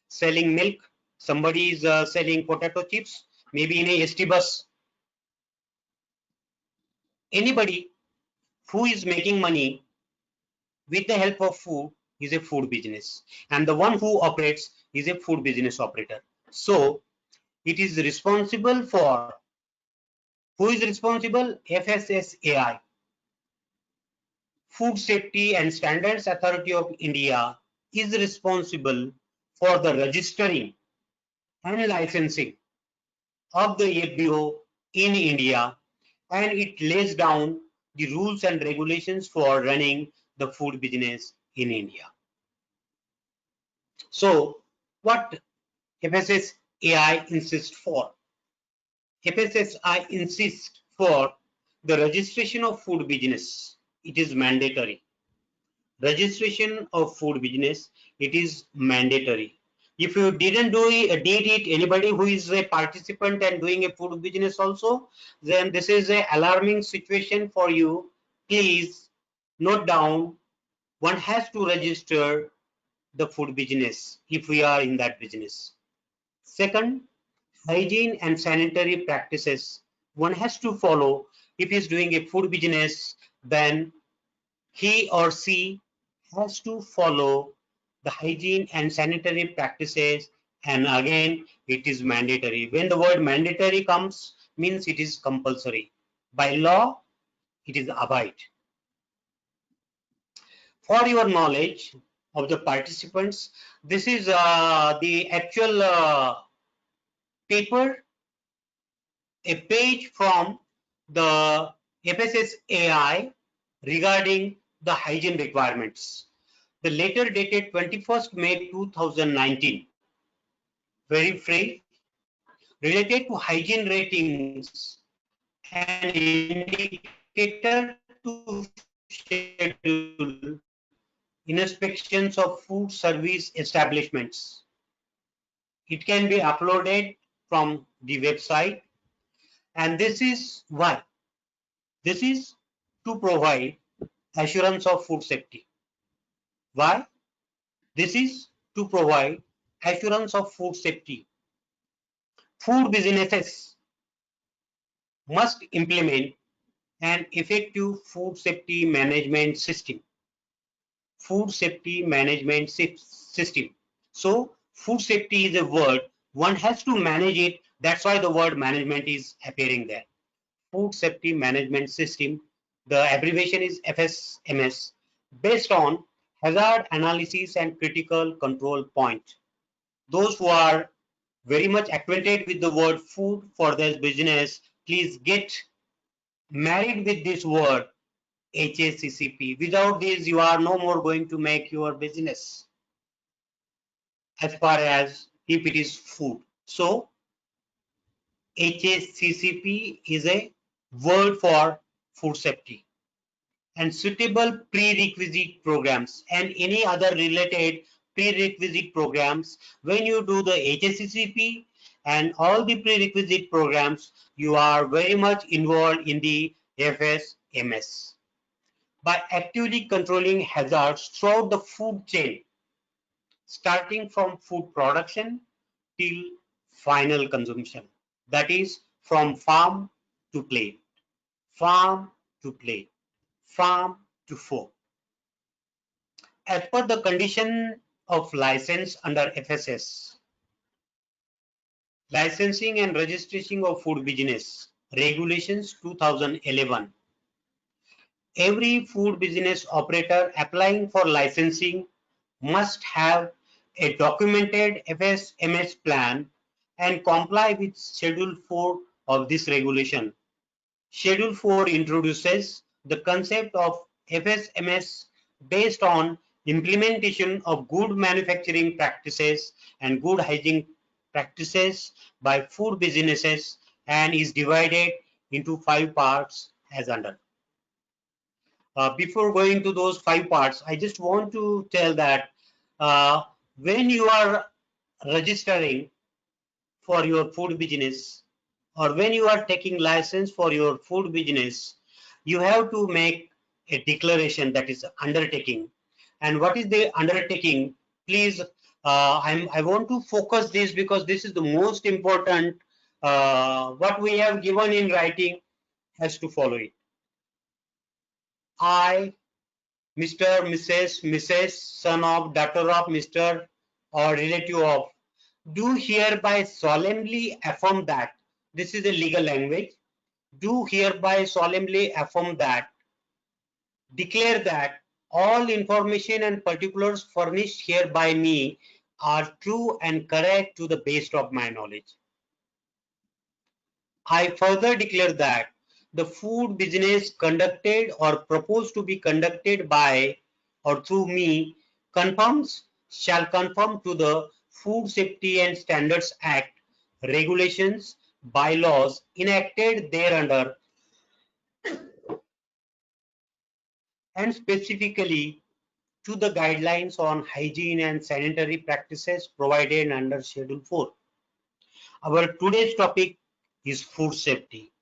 S4: selling milk, somebody is selling potato chips, maybe in a ST bus. Anybody who is making money with the help of food is a food business, and the one who operates is a food business operator. So it is responsible for, who is responsible? FSSAI, Food Safety and Standards Authority of India, is responsible for the registering and licensing of the FBO in India, and it lays down the rules and regulations for running the food business in India. So what FSSAI insists for? FSSAI insists for the registration of food business. It is mandatory. Registration of food business it is mandatory. If you did it, anybody who is a participant and doing a food business also, then this is a alarming situation for you. Please note down, one has to register the food business if we are in that business. Second, hygiene and sanitary practices. One has to follow. If he is doing a food business, then he or she has to follow the hygiene and sanitary practices, and again it is mandatory. When the word mandatory comes, means it is compulsory. By law, it is abide. For your knowledge of the participants, this is the actual paper, a page from the FSSAI regarding the hygiene requirements. The letter dated 21st May 2019, very free, related to hygiene ratings and indicator to schedule inspections of food service establishments. It can be uploaded from the website, and this is why. This is to provide assurance of food safety. Why? This is to provide assurance of food safety. Food businesses must implement an effective food safety management system. Food safety management system. So food safety is a word, one has to manage it. That's why the word management is appearing there. Food safety management system, the abbreviation is FSMS, based on hazard analysis and critical control point. Those who are very much acquainted with the word food for their business, please get married with this word HACCP. Without this, you are no more going to make your business as far as if it is food. So HACCP is a word for food safety, and suitable prerequisite programs and any other related prerequisite programs. When you do the HACCP and all the prerequisite programs, you are very much involved in the FSMS. By actively controlling hazards throughout the food chain, starting from food production till final consumption. That is from farm to plate, farm to plate, farm to fork. As per the condition of license under FSS, Licensing and Registration of Food Business Regulations 2011, every food business operator applying for licensing must have a documented FSMS plan and comply with Schedule 4 of this regulation. Schedule 4 introduces the concept of FSMS based on implementation of good manufacturing practices and good hygiene practices by food businesses, and is divided into 5 parts as under. Before going to those 5 parts, I just want to tell that when you are registering for your food business, or when you are taking license for your food business, you have to make a declaration, that is undertaking. And what is the undertaking? Please, I want to focus this because this is the most important. What we have given in writing has to follow it. I, Mr., Mrs., son of, daughter of, Mr., or relative of, do hereby solemnly affirm that, this is a legal language, do hereby solemnly affirm that, declare that all information and particulars furnished here by me are true and correct to the best of my knowledge. I further declare that the food business conducted or proposed to be conducted by or through me shall conform to the Food Safety and Standards Act, regulations, bylaws enacted thereunder, and specifically to the guidelines on hygiene and sanitary practices provided under Schedule 4. Our today's topic is food safety.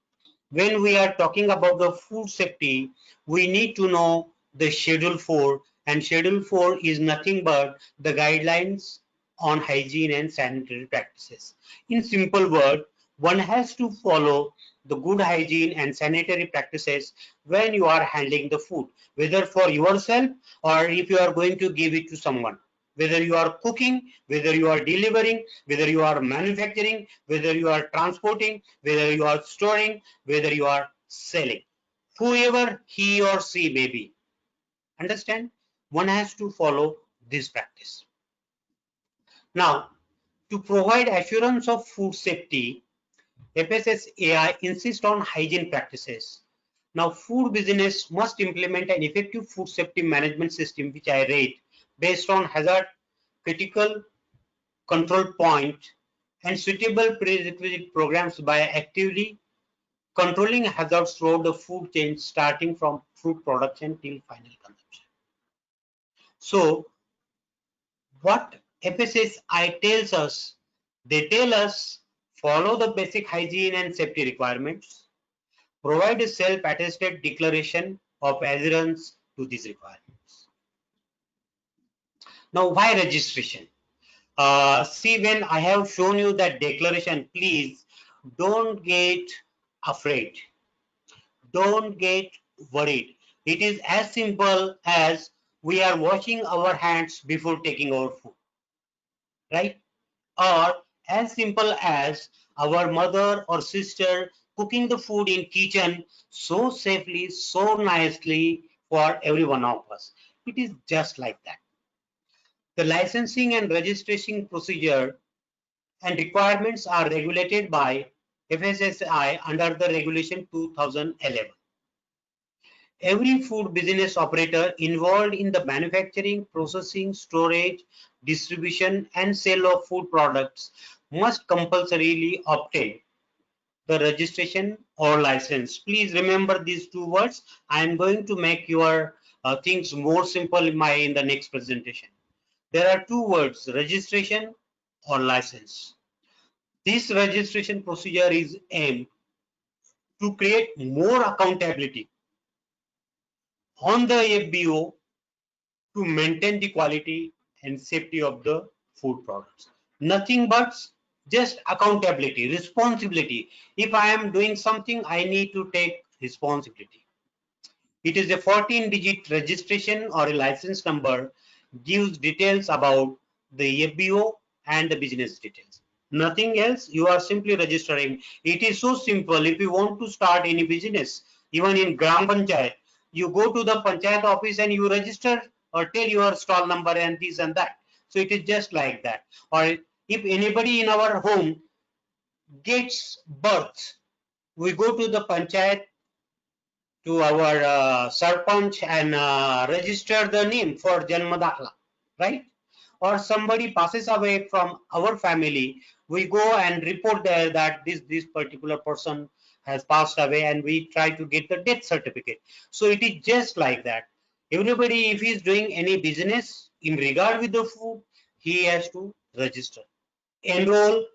S4: When we are talking about the food safety, we need to know the Schedule 4, and Schedule 4 is nothing but the guidelines on hygiene and sanitary practices. In simple word, one has to follow the good hygiene and sanitary practices when you are handling the food, whether for yourself or if you are going to give it to someone. Whether you are cooking, whether you are delivering, whether you are manufacturing, whether you are transporting, whether you are storing, whether you are selling. Whoever he or she may be. Understand? One has to follow this practice. Now, to provide assurance of food safety, FSSAI insists on hygiene practices. Now, food business must implement an effective food safety management system, which I rate, based on hazard critical control point and suitable prerequisite programs by actively controlling hazards throughout the food chain, starting from food production till final consumption. So, what FSSAI tells us, they tell us follow the basic hygiene and safety requirements, provide a self-attested declaration of adherence to these requirements. Now, why registration? See, when I have shown you that declaration, please don't get afraid. Don't get worried. It is as simple as we are washing our hands before taking our food, right? Or as simple as our mother or sister cooking the food in kitchen so safely, so nicely for every one of us. It is just like that. The licensing and registration procedure and requirements are regulated by FSSAI under the regulation 2011. Every food business operator involved in the manufacturing, processing, storage, distribution, and sale of food products must compulsorily obtain the registration or license. Please remember these two words. I am going to make your things more simple in the next presentation. There are two words, registration or license. This registration procedure is aimed to create more accountability on the FBO to maintain the quality and safety of the food products. Nothing but just accountability, responsibility. If I am doing something, I need to take responsibility. It is a 14-digit registration or a license number, gives details about the FBO and the business details. Nothing else, you are simply registering. It is so simple. If you want to start any business, even in Gram Panchayat, you go to the Panchayat office and you register or tell your stall number and this and that. So it is just like that. Or if anybody in our home gets birth, we go to the Panchayat, to our Sarpanch and register the name for Janma Dakhla, right? Or somebody passes away from our family, we go and report there that this particular person has passed away and we try to get the death certificate. So it is just like that. Everybody, if he is doing any business in regard with the food, he has to register, enroll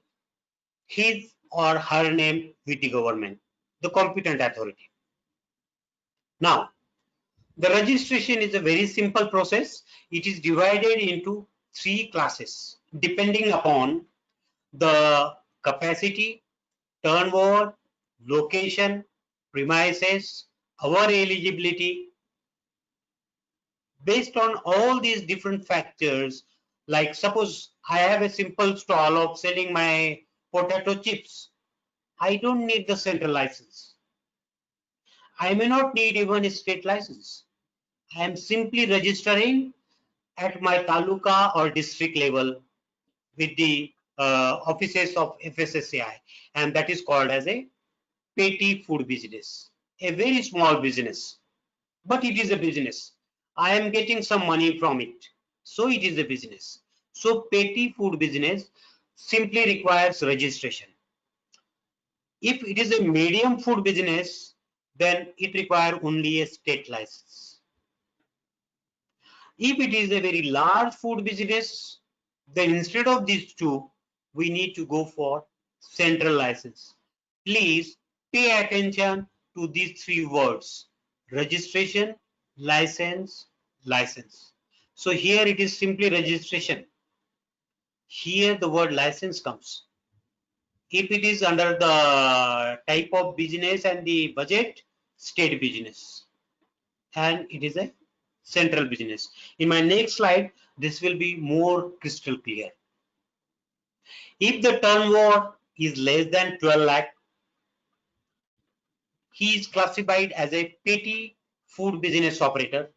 S4: his or her name with the government, the competent authority. Now, the registration is a very simple process. It is divided into 3 classes depending upon the capacity, turnover, location, premises, our eligibility. Based on all these different factors, like suppose I have a simple stall of selling my potato chips. I don't need the central license. I may not need even a state license. I am simply registering at my taluka or district level with the offices of FSSAI, and that is called as a petty food business, a very small business, but it is a business. I am getting some money from it, so it is a business. So petty food business simply requires registration. If it is a medium food business, then it requires only a state license. If it is a very large food business, then instead of these two, we need to go for central license. Please pay attention to these three words: registration, license, license. So here it is simply registration. Here the word license comes. If it is under the type of business and the budget, state business, and it is a central business. In my next slide, this will be more crystal clear. If the turnover is less than 12 lakh, he is classified as a petty food business operator.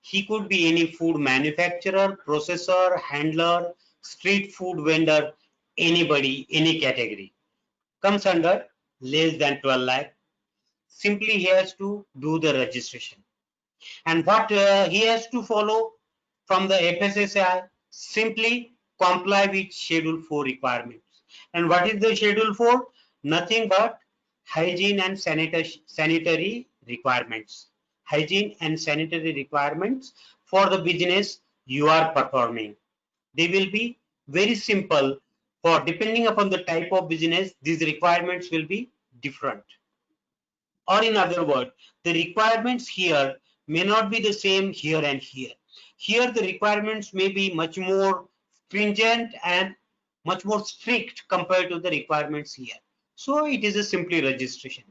S4: He could be any food manufacturer, processor, handler, street food vendor, anybody, any category. Comes under less than 12 lakh. Simply he has to do the registration. And what he has to follow from the FSSAI, simply comply with Schedule 4 requirements. And what is the Schedule 4? Nothing but hygiene and sanitary requirements. Hygiene and sanitary requirements for the business you are performing. They will be very simple. For depending upon the type of business, these requirements will be different. Or in other words, the requirements here may not be the same here and here. Here the requirements may be much more stringent and much more strict compared to the requirements here. So it is a simply registration.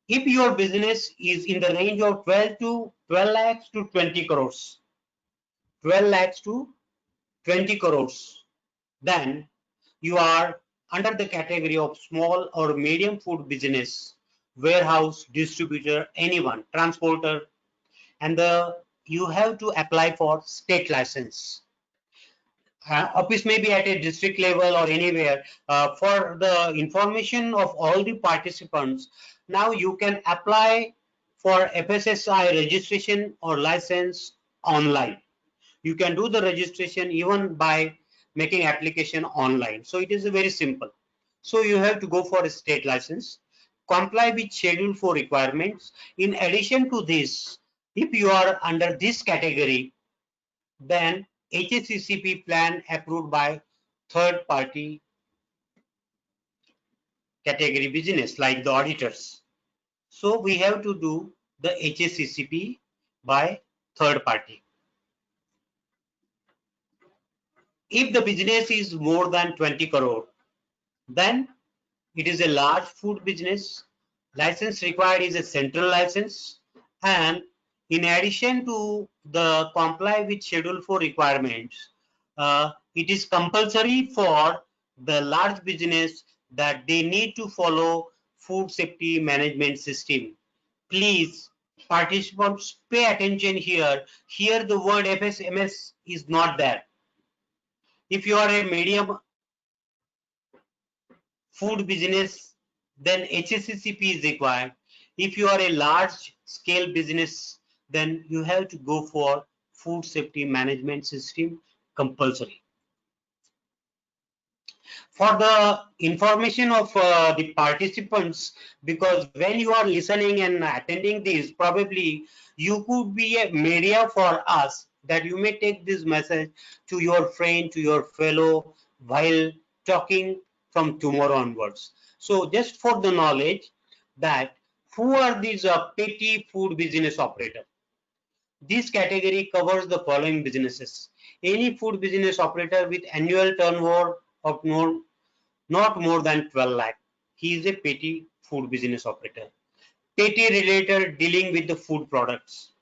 S4: If your business is in the range of 12 lakhs to 20 crores, 12 lakhs to 20 crores, then you are under the category of small or medium food business, warehouse, distributor, anyone, transporter, and you have to apply for state license. Office may be at a district level or anywhere. For the information of all the participants, now you can apply for FSSAI registration or license online. You can do the registration even by making application online. So it is very simple. So you have to go for a state license, comply with Schedule 4 requirements. In addition to this, if you are under this category, then HACCP plan approved by third party category business like the auditors. So we have to do the HACCP by third party. If the business is more than 20 crore, then it is a large food business. License required is a central license, and in addition to the comply with Schedule 4 requirements, it is compulsory for the large business that they need to follow food safety management system. Please, participants, pay attention here. Here the word FSMS is not there. If you are a medium food business, then HACCP is required. If you are a large scale business, then you have to go for food safety management system compulsory. For the information of the participants, because when you are listening and attending this, probably you could be a media for us, that you may take this message to your friend, to your fellow, while talking from tomorrow onwards. So just for the knowledge, that who are these petty food business operator? This category covers the following businesses: any food business operator with annual turnover of not more than 12 lakh. He is a petty food business operator. Petty relator dealing with the food products.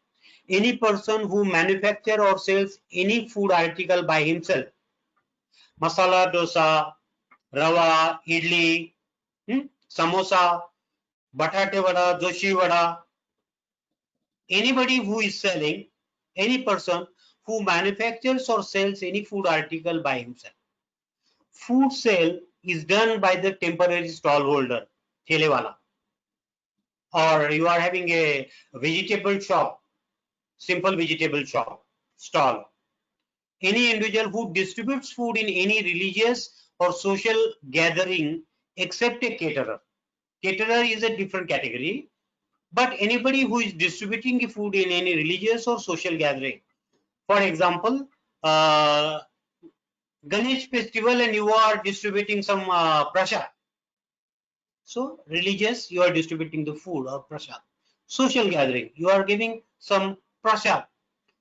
S4: Any person who manufacture or sells any food article by himself. Masala dosa, rava, idli, samosa, batate vada, joshi vada. Anybody who is selling, any person who manufactures or sells any food article by himself. Food sale is done by the temporary stall holder, thelewala. Or you are having a vegetable shop, simple vegetable shop, stall. Any individual who distributes food in any religious or social gathering except a caterer. Caterer is a different category, but anybody who is distributing food in any religious or social gathering, For example, Ganesh festival and you are distributing some prasad. So religious, you are distributing the food or prasad. Social gathering, you are giving some prasad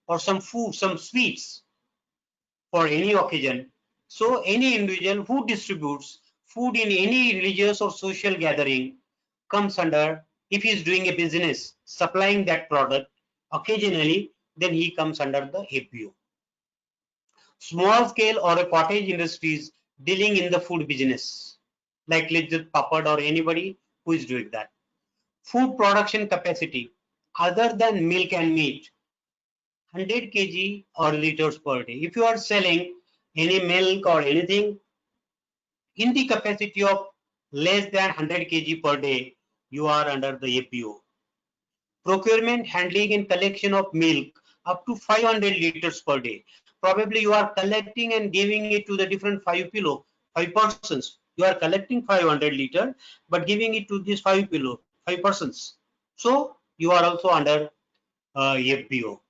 S4: or some food, some sweets for any occasion. So any individual who distributes food in any religious or social gathering comes under, if he is doing a business supplying that product occasionally, then he comes under the APO. Small scale or a cottage industries dealing in the food business, like Lijjat Papad or anybody who is doing that. Food production capacity, other than milk and meat, 100 kg or liters per day. If you are selling any milk or anything in the capacity of less than 100 kg per day, you are under the APO. Procurement, handling and collection of milk up to 500 liters per day. Probably you are collecting and giving it to the different 5 persons. You are collecting 500 liter, but giving it to these 5 persons. So you are also under APO.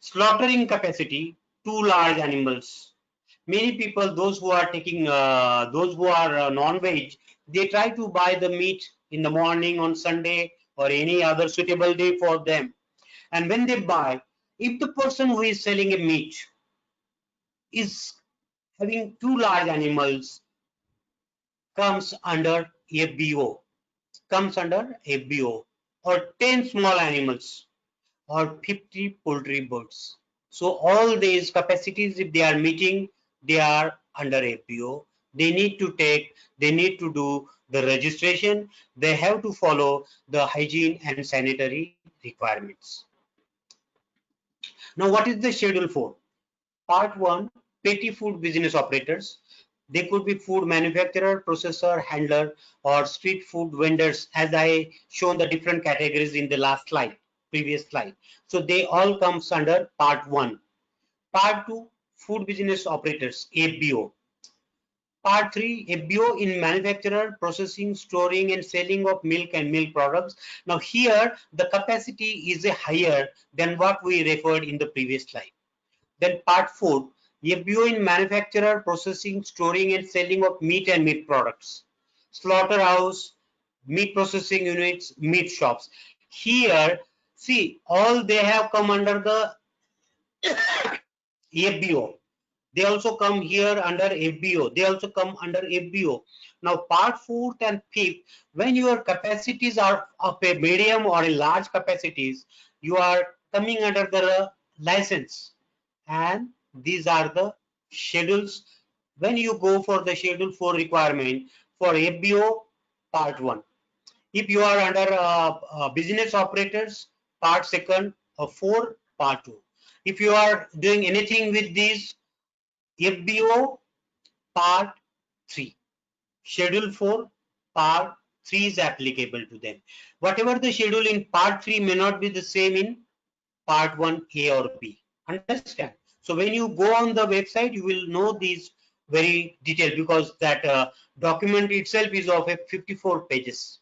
S4: Slaughtering capacity, 2 large animals. Many people, those who are taking, those who are non-veg, they try to buy the meat in the morning on Sunday or any other suitable day for them. And when they buy, if the person who is selling a meat is having 2 large animals, comes under FBO, comes under FBO, or 10 small animals, or 50 poultry birds. So all these capacities, if they are meeting, they are under APO. They need to take, they need to do the registration. They have to follow the hygiene and sanitary requirements. Now, what is the schedule for? Part 1, petty food business operators. They could be food manufacturer, processor, handler, or street food vendors, as I shown the different categories in the last slide, previous slide. So they all comes under part 1. Part 2, food business operators, FBO. Part 3, FBO in manufacturer, processing, storing and selling of milk and milk products. Now here the capacity is higher than what we referred in the previous slide. Then part 4, FBO in manufacturer, processing, storing and selling of meat and meat products. Slaughterhouse, meat processing units, meat shops. Here, see, all they have come under the FBO. They also come here under FBO. They also come under FBO. Now part 4th and 5th, when your capacities are of a medium or a large capacities, you are coming under the license. And these are the schedules. When you go for the schedule 4 requirement for FBO part 1. If you are under business operators, part 2nd or 4, part 2. If you are doing anything with these, FBO part 3. Schedule 4 part 3 is applicable to them. Whatever the schedule in part 3 may not be the same in part 1 A or B. Understand? So when you go on the website, you will know these very detailed, because that document itself is of a 54 pages.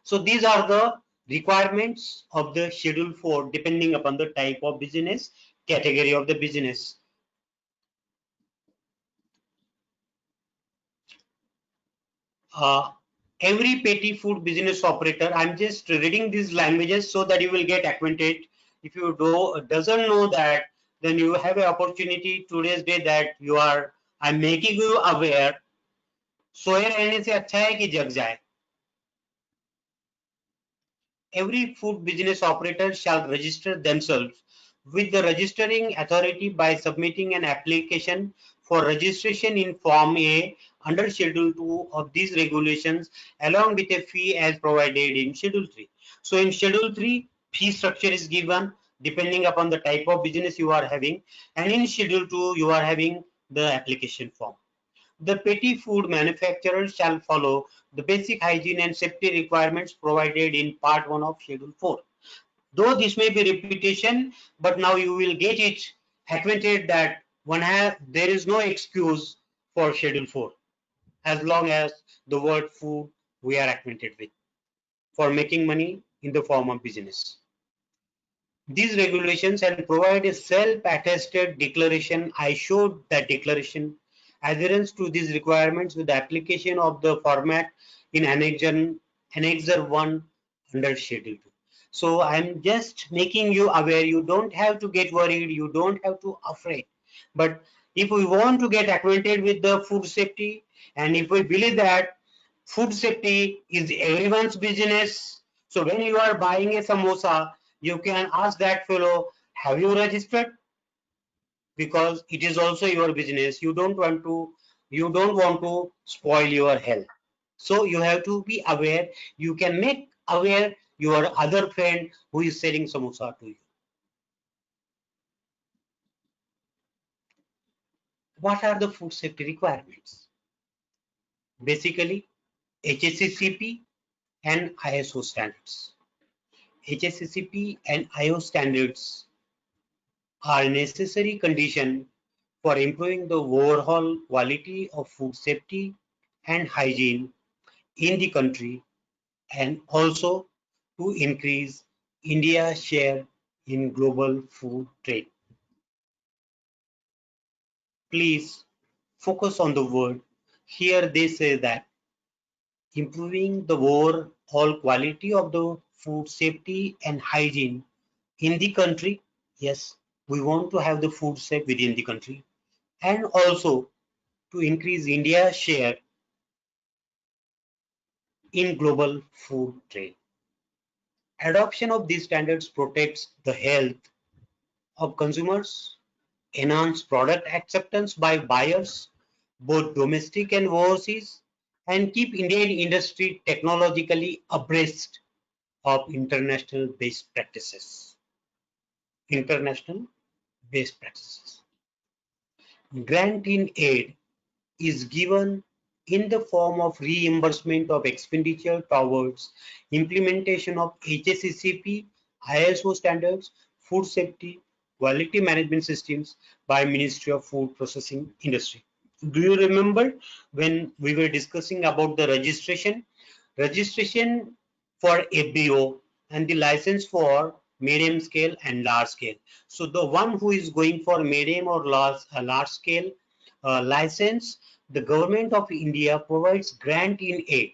S4: So these are the requirements of the schedule 4 depending upon the type of business, category of the business. Every petty food business operator, I'm just reading these languages so that you will get acquainted. If you doesn't know that, then you have an opportunity today's day that you are, I'm making you aware. सोए रहने से अच्छा है कि जग जाए. Every food business operator shall register themselves with the registering authority by submitting an application for registration in Form A under Schedule 2 of these regulations, along with a fee as provided in Schedule 3. So in Schedule 3, fee structure is given depending upon the type of business you are having, and in Schedule 2 you are having the application form. The petty food manufacturers shall follow the basic hygiene and safety requirements provided in Part 1 of Schedule 4. Though this may be repetition, but now you will get it acquainted that there is no excuse for Schedule 4, as long as the word food we are acquainted with, for making money in the form of business. these regulations and provide a self-attested declaration. I showed that declaration adherence to these requirements with the application of the format in Annexure 1 under Schedule 2. So I'm just making you aware. You don't have to get worried. You don't have to afraid. But if we want to get acquainted with the food safety, and if we believe that food safety is everyone's business, so when you are buying a samosa, you can ask that fellow, have you registered? Because it is also your business. You don't want to spoil your health. So you have to be aware. You can make aware your other friend who is selling samosa to you. What are the food safety requirements? Basically, HACCP and ISO standards. HACCP and ISO standards are necessary condition for improving the overall quality of food safety and hygiene in the country, and also to increase India's share in global food trade. Please focus on the word. Here they say that improving the overall quality of the food safety and hygiene in the country. Yes, we want to have the food safe within the country, and also to increase India's share in global food trade. Adoption of these standards protects the health of consumers, enhance product acceptance by buyers, both domestic and overseas, and keep Indian industry technologically abreast of international best practices. International best practices. Grant in aid is given in the form of reimbursement of expenditure towards implementation of HACCP, ISO standards, food safety, quality management systems by Ministry of Food Processing Industry. Do you remember when we were discussing about the registration? Registration for FBO and the license for medium scale and large scale. So the one who is going for medium or large scale license, the government of India provides grant in aid.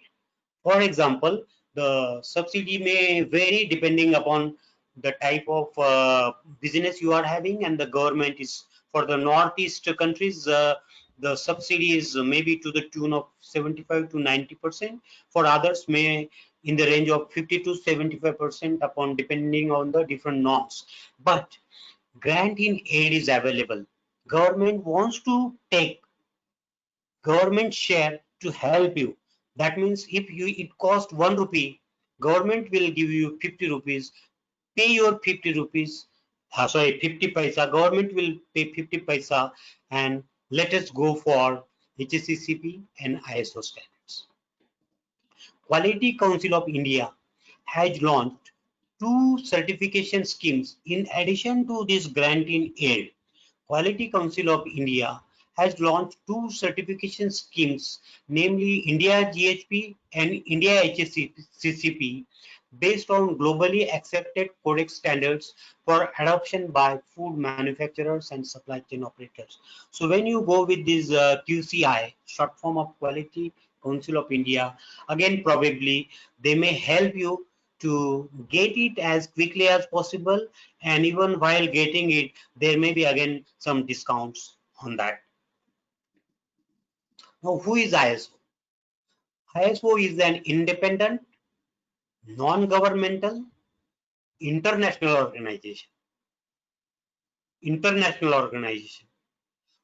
S4: For example, the subsidy may vary depending upon the type of business you are having, and the government is for the northeast countries. The subsidy is maybe to the tune of 75 to 90%. For others, may in the range of 50 to 75% upon depending on the different norms. But grant in aid is available. Government wants to take government share to help you. That means if it cost 1 rupee, government will give you 50 rupees. Pay your 50 rupees. 50 paisa. Government will pay 50 paisa, and let us go for HACCP and ISO standards. Quality Council of India has launched 2 certification schemes in addition to this grant in aid. Quality Council of India has launched 2 certification schemes, namely India GHP and India HACCP, based on globally accepted codex standards for adoption by food manufacturers and supply chain operators. So when you go with this QCI, short form of Quality Council of India, again probably they may help you to get it as quickly as possible, and even while getting it, there may be again some discounts on that. Now, who is ISO? ISO is an independent, non-governmental, international organization. International organization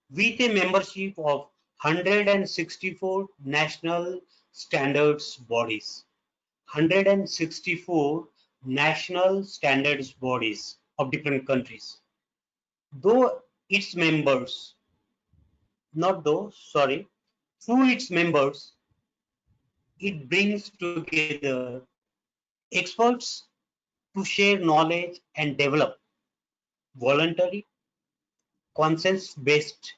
S4: with a membership of 164 national standards bodies. 164 national standards bodies of different countries. Though its members, not though, sorry, through its members, it brings together experts to share knowledge and develop voluntary, consensus-based,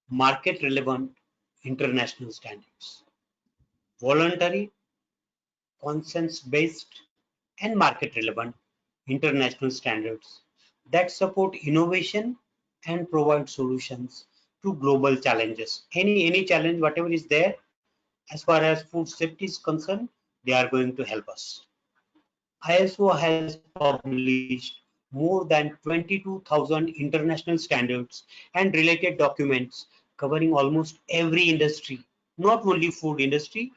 S4: market-relevant international standards. Voluntary, consensus-based, and market-relevant international standards that support innovation and provide solutions to global challenges. Any challenge, whatever is there, as far as food safety is concerned, they are going to help us. ISO has published more than 22,000 international standards and related documents covering almost every industry, not only food industry,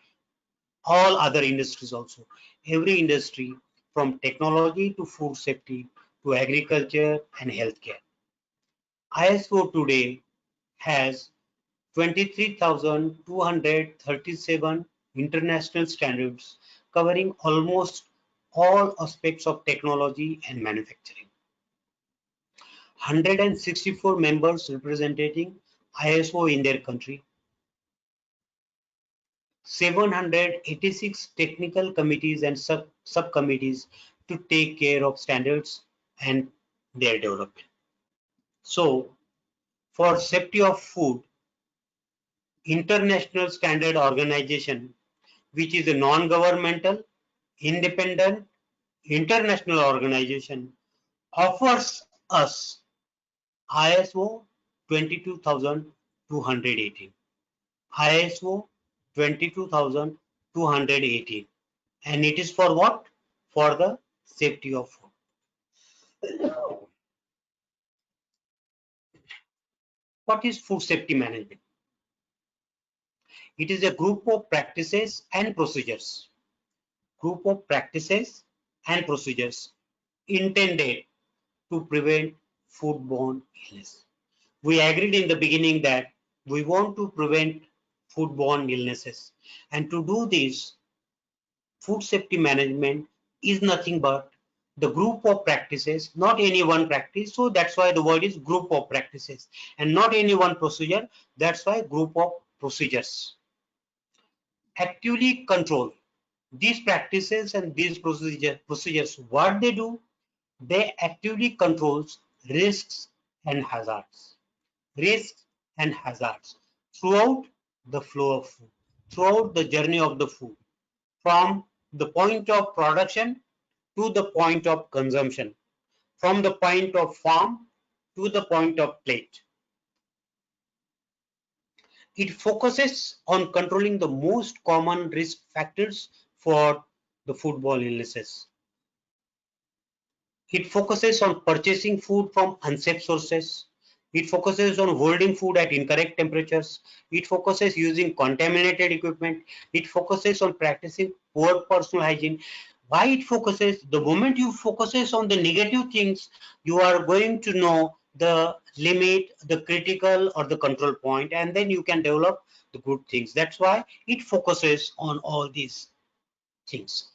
S4: all other industries also. Every industry from technology to food safety to agriculture and healthcare. ISO today has 23,237 international standards covering almost all aspects of technology and manufacturing. 164 members representing ISO in their country. 786 technical committees and subcommittees to take care of standards and their development. So, for safety of food, International Standard Organization, which is a non-governmental, independent, international organization, offers us ISO 22218. ISO 22218. And it is for what? For the safety of food. What is food safety management? It is a group of practices and procedures. Group of practices and procedures intended to prevent foodborne illness. We agreed in the beginning that we want to prevent foodborne illnesses. And to do this, food safety management is nothing but the group of practices, not any one practice. So that's why the word is group of practices, and not any one procedure. That's why group of procedures. Actively control these practices and these procedures. What they do, they actively controls risks and hazards. Risks and hazards throughout the flow of food, throughout the journey of the food, from the point of production to the point of consumption, from the point of farm to the point of plate. It focuses on controlling the most common risk factors for the foodborne illnesses. It focuses on purchasing food from unsafe sources. It focuses on holding food at incorrect temperatures. It focuses using contaminated equipment. It focuses on practicing poor personal hygiene. Why it focuses? The moment you focuses on the negative things, you are going to know the limit, the critical or the control point, and then you can develop the good things. That's why it focuses on all these things.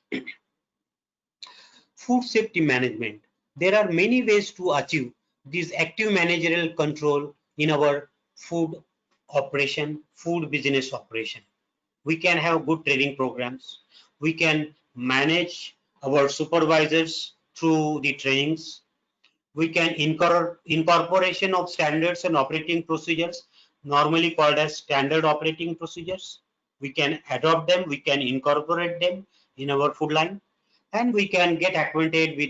S4: Food safety management. There are many ways to achieve this active managerial control in our food operation, food business operation. We can have good training programs. We can manage our supervisors through the trainings. We can incorporation of standards and operating procedures, normally called as standard operating procedures. We can adopt them, we can incorporate them in our food line, and we can get acquainted with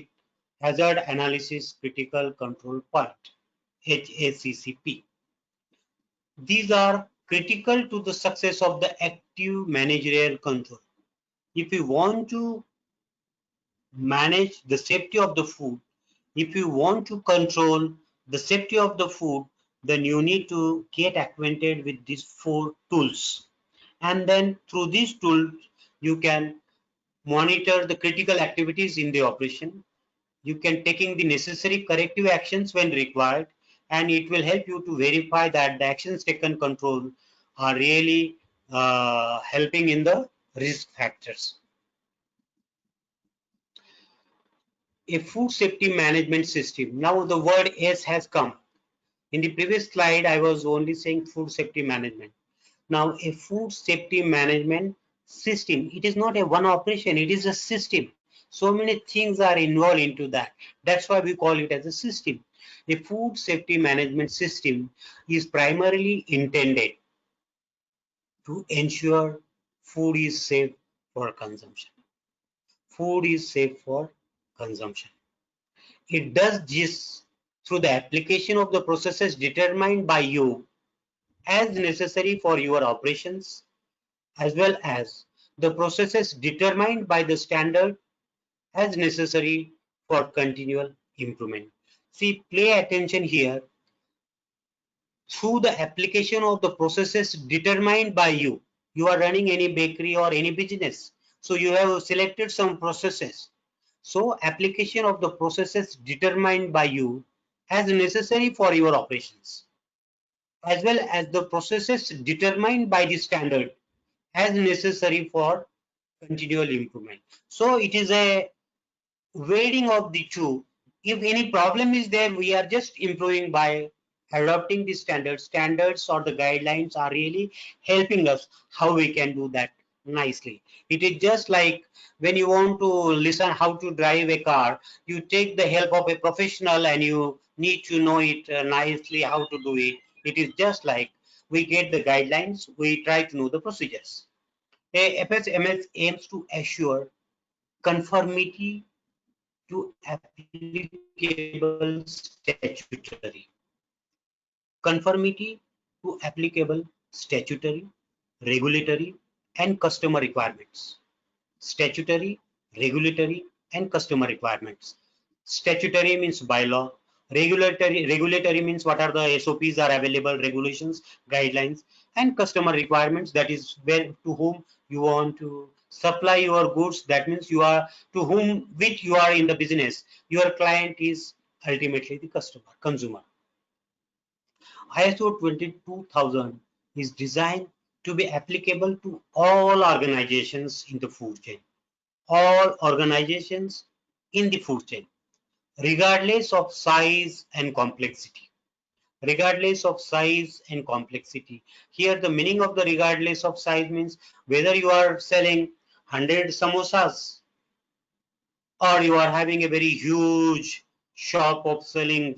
S4: hazard analysis critical control point, HACCP. These are critical to the success of the active managerial control. If you want to manage the safety of the food, if you want to control the safety of the food, then you need to get acquainted with these 4 tools. And then through these tools, you can monitor the critical activities in the operation. You can taking the necessary corrective actions when required, and it will help you to verify that the actions taken control are really helping in the risk factors. A food safety management system. Now the word S has come. In the previous slide, I was only saying food safety management. Now a food safety management system, it is not a one operation, it is a system. So many things are involved into that. That's why we call it as a system. A food safety management system is primarily intended to ensure food is safe for consumption. Food is safe for consumption. It does this through the application of the processes determined by you as necessary for your operations, as well as the processes determined by the standard as necessary for continual improvement. See, pay attention here. Through the application of the processes determined by you, you are running any bakery or any business. So you have selected some processes. So application of the processes determined by you as necessary for your operations, as well as the processes determined by the standard as necessary for continual improvement. So it is a weighing of the two. If any problem is there, we are just improving by adopting the standards. Standards or the guidelines are really helping us how we can do that nicely. It is just like when you want to listen how to drive a car, you take the help of a professional and you need to know it nicely how to do it. It is just like we get the guidelines, we try to know the procedures. A FSMS aims to assure conformity to applicable statutory. Conformity to applicable statutory, regulatory, and customer requirements. Statutory, regulatory, and customer requirements. Statutory means bylaw. Regulatory means what are the SOPs are available, regulations, guidelines, and customer requirements. That is where to whom you want to supply your goods. That means you are to whom which you are in the business. Your client is ultimately the customer, consumer. ISO 22000 is designed to be applicable to all organizations in the food chain. All organizations in the food chain, regardless of size and complexity. Regardless of size and complexity. Here the meaning of the regardless of size means whether you are selling 100 samosas or you are having a very huge shop of selling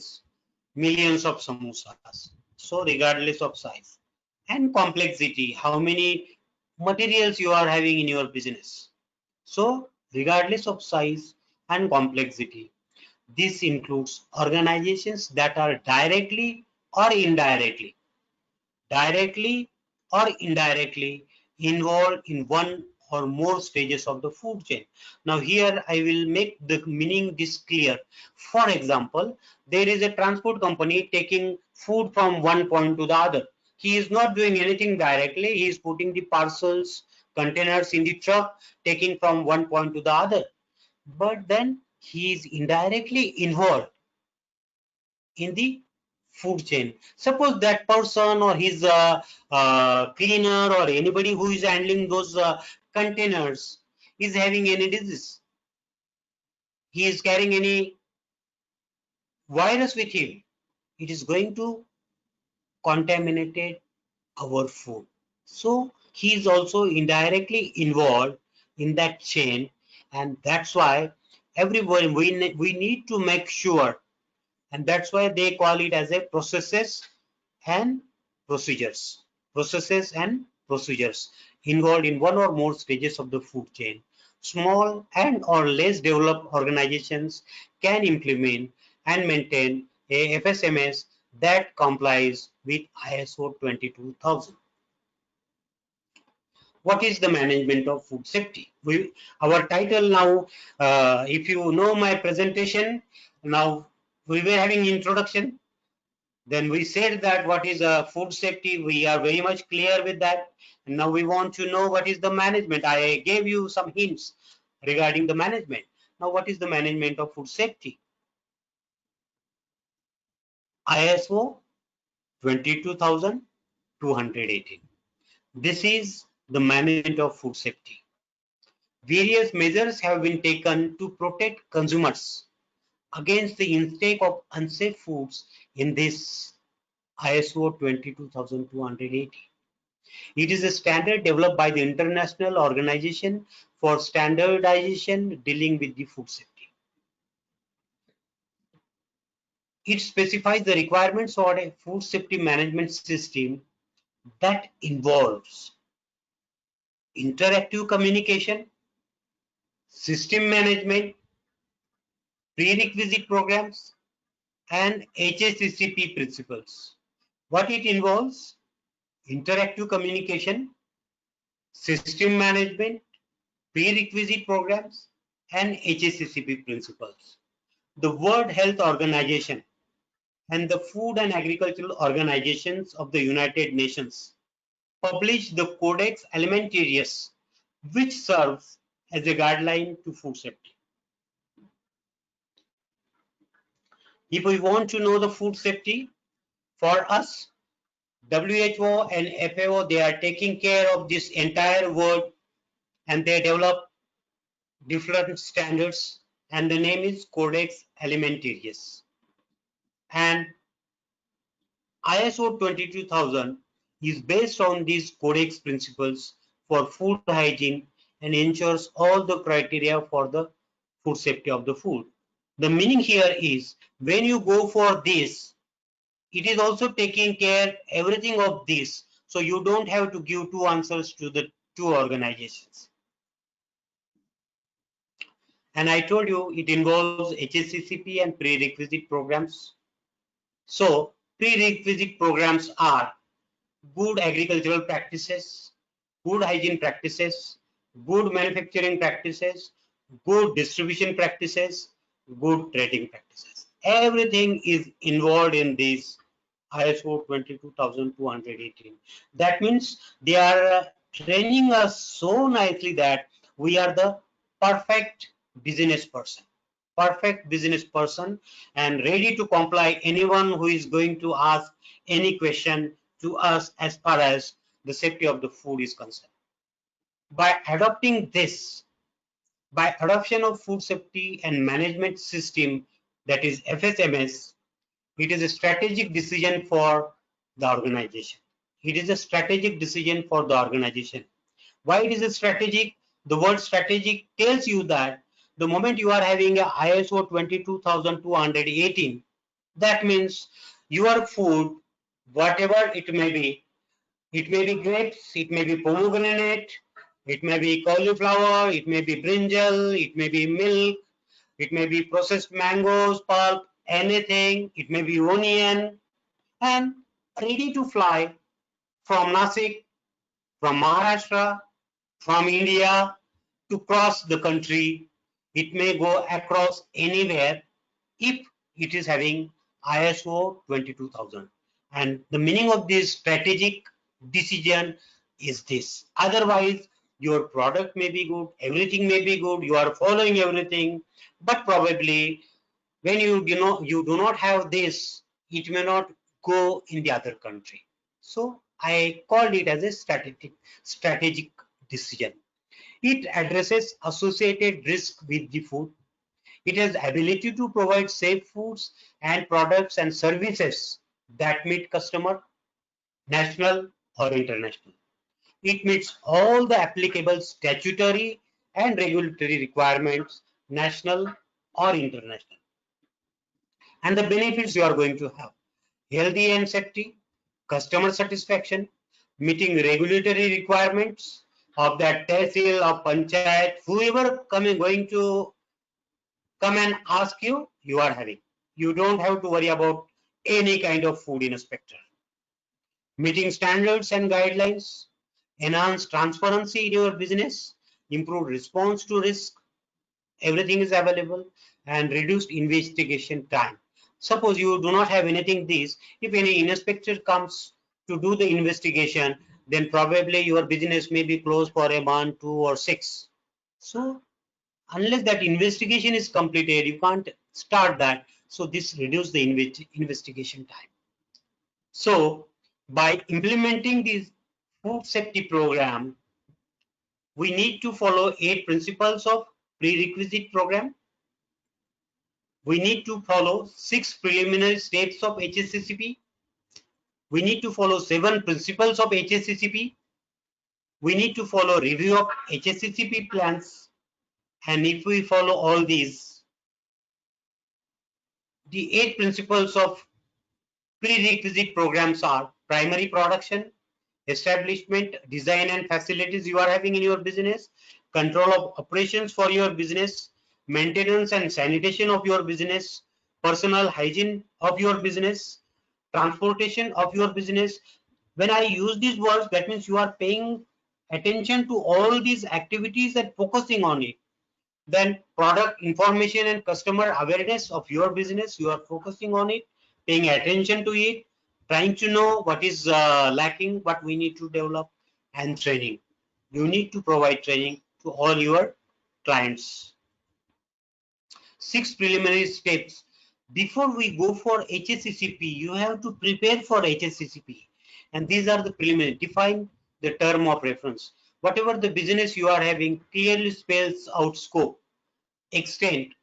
S4: millions of samosas. So regardless of size and complexity, how many materials you are having in your business. So regardless of size and complexity, this includes organizations that are directly or indirectly involved in one or more stages of the food chain. Now here I will make the meaning this clear. For example, there is a transport company taking food from one point to the other. He is not doing anything directly. He is putting the parcels, containers in the truck, taking from one point to the other. But then he is indirectly involved in the food chain. Suppose that person or his cleaner or anybody who is handling those containers is having any disease. He is carrying any virus with him. It is going to contaminate our food. So he is also indirectly involved in that chain, and that's why everyone we need to make sure, and that's why they call it as a processes and procedures. Processes and procedures involved in one or more stages of the food chain. Small and or less developed organizations can implement and maintain a FSMS that complies with ISO 22000. What is the management of food safety? Our title now, if you know my presentation, now we were having introduction. Then we said that what is food safety, we are very much clear with that. And now we want to know what is the management. I gave you some hints regarding the management. Now what is the management of food safety? ISO 22218. This is the management of food safety. Various measures have been taken to protect consumers against the intake of unsafe foods in this ISO 22218. It is a standard developed by the International Organization for Standardization dealing with the food safety. It specifies the requirements for a food safety management system that involves interactive communication, system management, prerequisite programs, and HACCP principles. What it involves? Interactive communication, system management, prerequisite programs, and HACCP principles. The World Health Organization and the Food and Agricultural Organizations of the United Nations published the Codex Alimentarius, which serves as a guideline to food safety. If we want to know the food safety, for us, WHO and FAO, they are taking care of this entire world, and they develop different standards, and the name is Codex Alimentarius. And ISO 22000 is based on these codex principles for food hygiene and ensures all the criteria for the food safety of the food. The meaning here is when you go for this, it is also taking care everything of this, so you don't have to give two answers to the two organizations. And I told you it involves HACCP and prerequisite programs. So prerequisite programs are good agricultural practices, good hygiene practices, good manufacturing practices, good distribution practices, good trading practices. Everything is involved in this ISO 22218. That means they are training us so nicely that we are the perfect business person. Perfect business person and ready to comply anyone who is going to ask any question to us as far as the safety of the food is concerned. By adopting this, by adoption of food safety and management system, that is FSMS, it is a strategic decision for the organization. It is a strategic decision for the organization. Why it is a strategic? The word strategic tells you that the moment you are having a ISO 22218, that means your food, whatever it may be grapes, it may be pomegranate, it may be cauliflower, it may be brinjal, it may be milk, it may be processed mangoes, pulp, anything, it may be onion, and ready to fly from Nasik, from Maharashtra, from India to cross the country. It may go across anywhere if it is having ISO 22000. And the meaning of this strategic decision is this. Otherwise, your product may be good, everything may be good, you are following everything, but probably when you do not have this, it may not go in the other country. So I called it as a strategic decision. It addresses associated risk with the food. It has ability to provide safe foods and products and services that meet customer, national or international. It meets all the applicable statutory and regulatory requirements, national or international. And the benefits you are going to have: healthy and safety, customer satisfaction, meeting regulatory requirements of that tehsil or panchayat, whoever going to come and ask you, you are having. You don't have to worry about any kind of food inspector. Meeting standards and guidelines, enhance transparency in your business, improve response to risk, everything is available, and reduced investigation time. Suppose you do not have anything this, if any inspector comes to do the investigation, then probably your business may be closed for a month, 2 or 6. So unless that investigation is completed, you can't start that. So this reduces the investigation time. So by implementing this food safety program, we need to follow 8 principles of prerequisite program. We need to follow 6 preliminary steps of HACCP. We need to follow 7 principles of HACCP. We need to follow review of HACCP plans. And if we follow all these, the 8 principles of prerequisite programs are primary production, establishment, design and facilities you are having in your business, control of operations for your business, maintenance and sanitation of your business, personal hygiene of your business, transportation of your business. When I use these words, that means you are paying attention to all these activities and focusing on it. Then product information and customer awareness of your business, you are focusing on it, paying attention to it, trying to know what is lacking, what we need to develop, and training. You need to provide training to all your clients. 6 preliminary steps. Before we go for HACCP, you have to prepare for HACCP. And these are the preliminary. Define the term of reference. Whatever the business you are having clearly spells out scope, extent,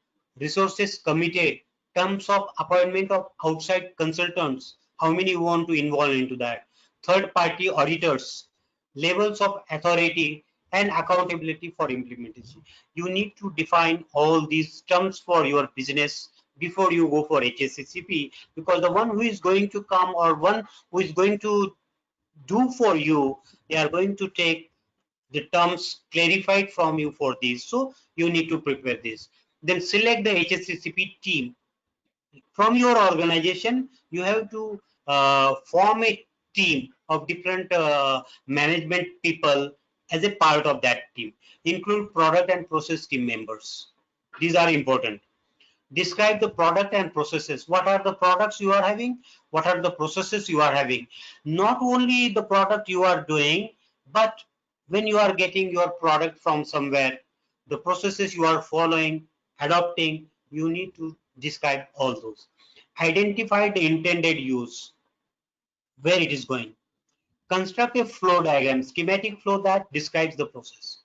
S4: resources committed, terms of appointment of outside consultants, how many you want to involve into that, third party auditors, levels of authority and accountability for implementation. You need to define all these terms for your business before you go for HACCP, because the one who is going to come or one who is going to do for you, they are going to take the terms clarified from you for this. So you need to prepare this. Then select the HACCP team. From your organization, you have to form a team of different management people as a part of that team. Include product and process team members. These are important. Describe the product and processes. What are the products you are having? What are the processes you are having? Not only the product you are doing, but when you are getting your product from somewhere, the processes you are following, adopting, you need to describe all those. Identify the intended use, where it is going. Construct a flow diagram, schematic flow that describes the process.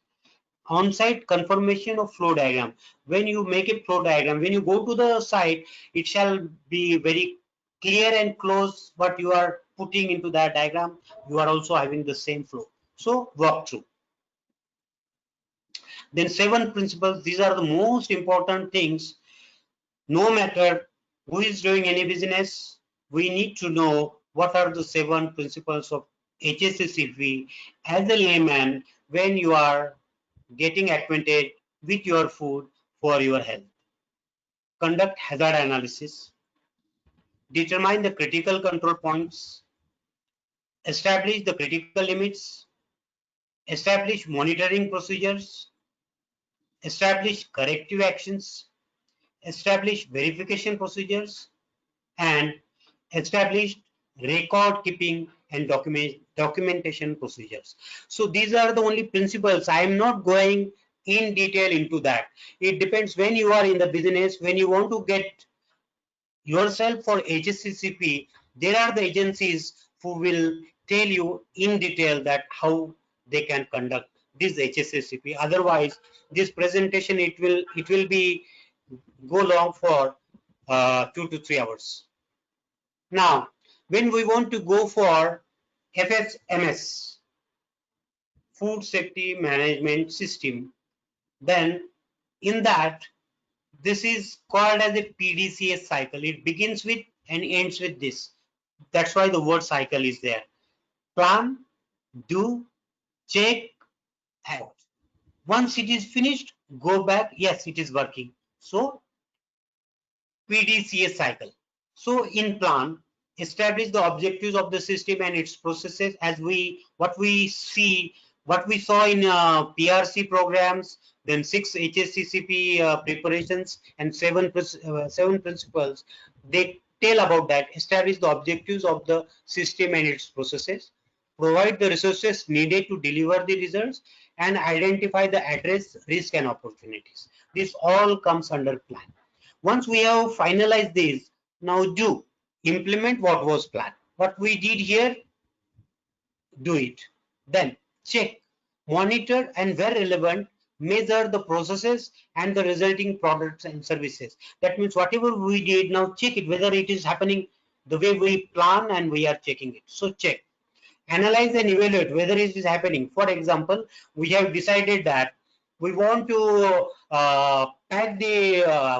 S4: On-site confirmation of flow diagram. When you make a flow diagram, when you go to the site, it shall be very clear and close what you are putting into that diagram. You are also having the same flow. So walk through. Then 7 principles. These are the most important things. No matter who is doing any business, we need to know what are the 7 principles of HACCP as a layman when you are getting acquainted with your food for your health. Conduct hazard analysis. Determine the critical control points. Establish the critical limits. Establish monitoring procedures. Establish corrective actions. Establish verification procedures. And establish record keeping and documentation procedures. So these are the only principles. I am not going in detail into that. It depends when you are in the business, when you want to get yourself for HACCP, there are the agencies who will tell you in detail that how they can conduct this HACCP. Otherwise, this presentation it will be go long for 2 to 3 hours. Now, when we want to go for FSMS, Food Safety Management System, then in that, this is called as a PDCA cycle. It begins with and ends with this. That's why the word cycle is there. Plan, do, check, act. Once it is finished, go back. Yes, it is working. So, PDCA cycle. So, in plan, establish the objectives of the system and its processes as what we saw in PRC programs, then 6 HACCP preparations and 7 principles. They tell about that. Establish the objectives of the system and its processes. Provide the resources needed to deliver the results and identify the address, risk and opportunities. This all comes under plan. Once we have finalized this, now do implement what was planned. What we did here, do it. Then check, monitor and where relevant, measure the processes and the resulting products and services. That means whatever we did, now check it whether it is happening the way we plan and we are checking it. So check. Analyze and evaluate whether it is happening. For example, we have decided that we want to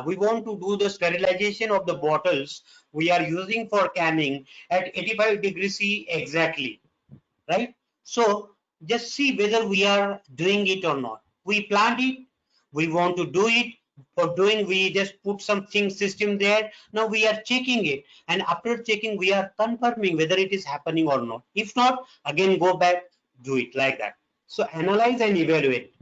S4: we want to do the sterilization of the bottles we are using for canning at 85 degrees C exactly, right? So just see whether we are doing it or not. We planned it, we want to do it, For doing, we just put something system there. Now we are checking it, and after checking, we are confirming whether it is happening or not. If not, again go back, do it like that. So analyze and evaluate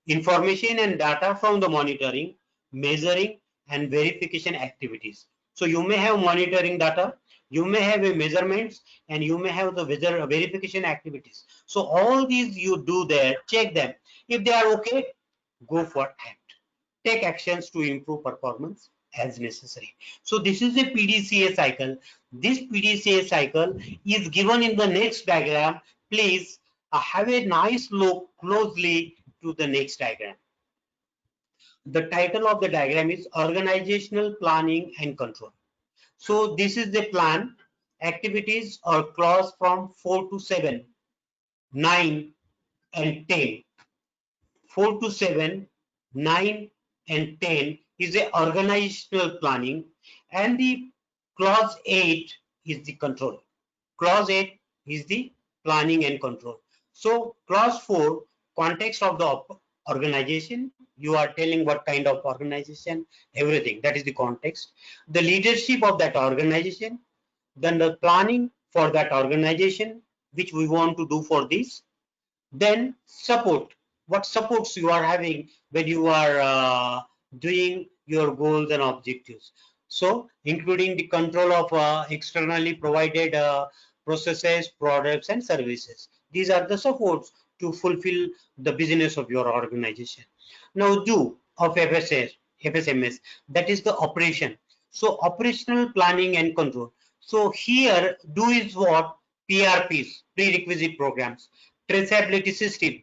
S4: information and data from the monitoring, measuring, and verification activities. So you may have monitoring data, you may have a measurements, and you may have the verification activities. So all these you do there, check them. If they are okay, go for act. Take actions to improve performance as necessary. So this is a PDCA cycle. This PDCA cycle is given in the next diagram. Please have a nice look closely to the next diagram. The title of the diagram is Organizational Planning and Control. So this is the plan. Activities are clause from 4 to 7, 9 and 10. 4 to 7, 9 and 10 is the organizational planning, and the clause 8 is the control. Clause 8 is the planning and control. So clause 4, context of the organization, you are telling what kind of organization, everything, that is the context. The leadership of that organization, then the planning for that organization, which we want to do for this. Then support, what supports you are having when you are doing your goals and objectives. So including the control of externally provided processes, products and services. These are the supports to fulfill the business of your organization. Now do of FSMS, that is the operation. So operational planning and control. So here do is what? PRPs, prerequisite programs, traceability system,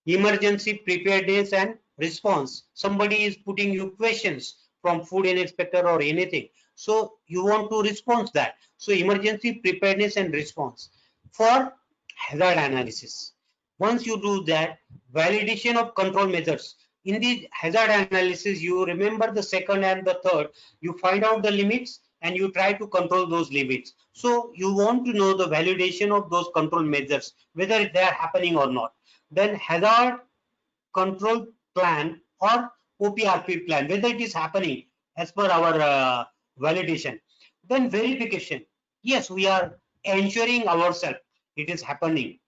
S4: emergency preparedness and response. Somebody is putting you questions from food inspector or anything. So you want to respond that. So emergency preparedness and response. For hazard analysis. Once you do that, validation of control measures. In the hazard analysis, you remember the second and the third, you find out the limits and you try to control those limits. So you want to know the validation of those control measures, whether they are happening or not. Then hazard control plan or OPRP plan, whether it is happening as per our validation. Then verification. Yes, we are ensuring ourselves it is happening.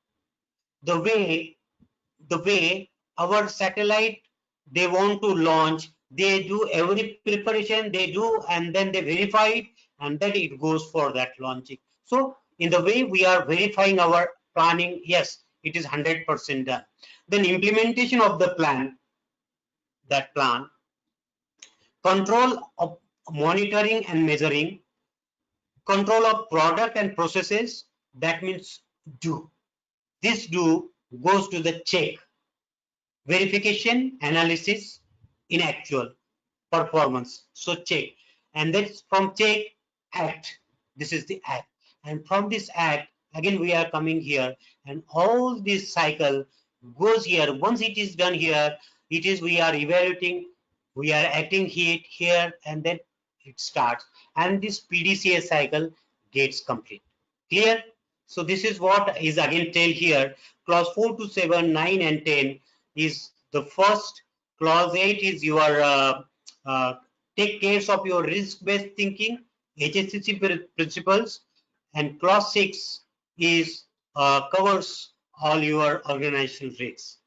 S4: The way our satellite they want to launch, they do every preparation they do, and then they verify it, and then it goes for that launching. So in the way we are verifying our planning, yes, it is 100% done. Then implementation of the plan, that plan, control of monitoring and measuring, control of product and processes, that means do. This do goes to the check, verification, analysis in actual performance. So check, and that's from check, act. This is the act, and from this act again we are coming here, and all this cycle goes here. Once it is done here, it is we are evaluating, we are acting here, and then it starts, and this PDCA cycle gets complete. Clear? So this is what is again tell here. Clause 4 to 7, 9 and 10 is the first. Clause 8 is your uh, take care of your risk-based thinking, HSCC principles, and clause 6 is covers all your organizational risks.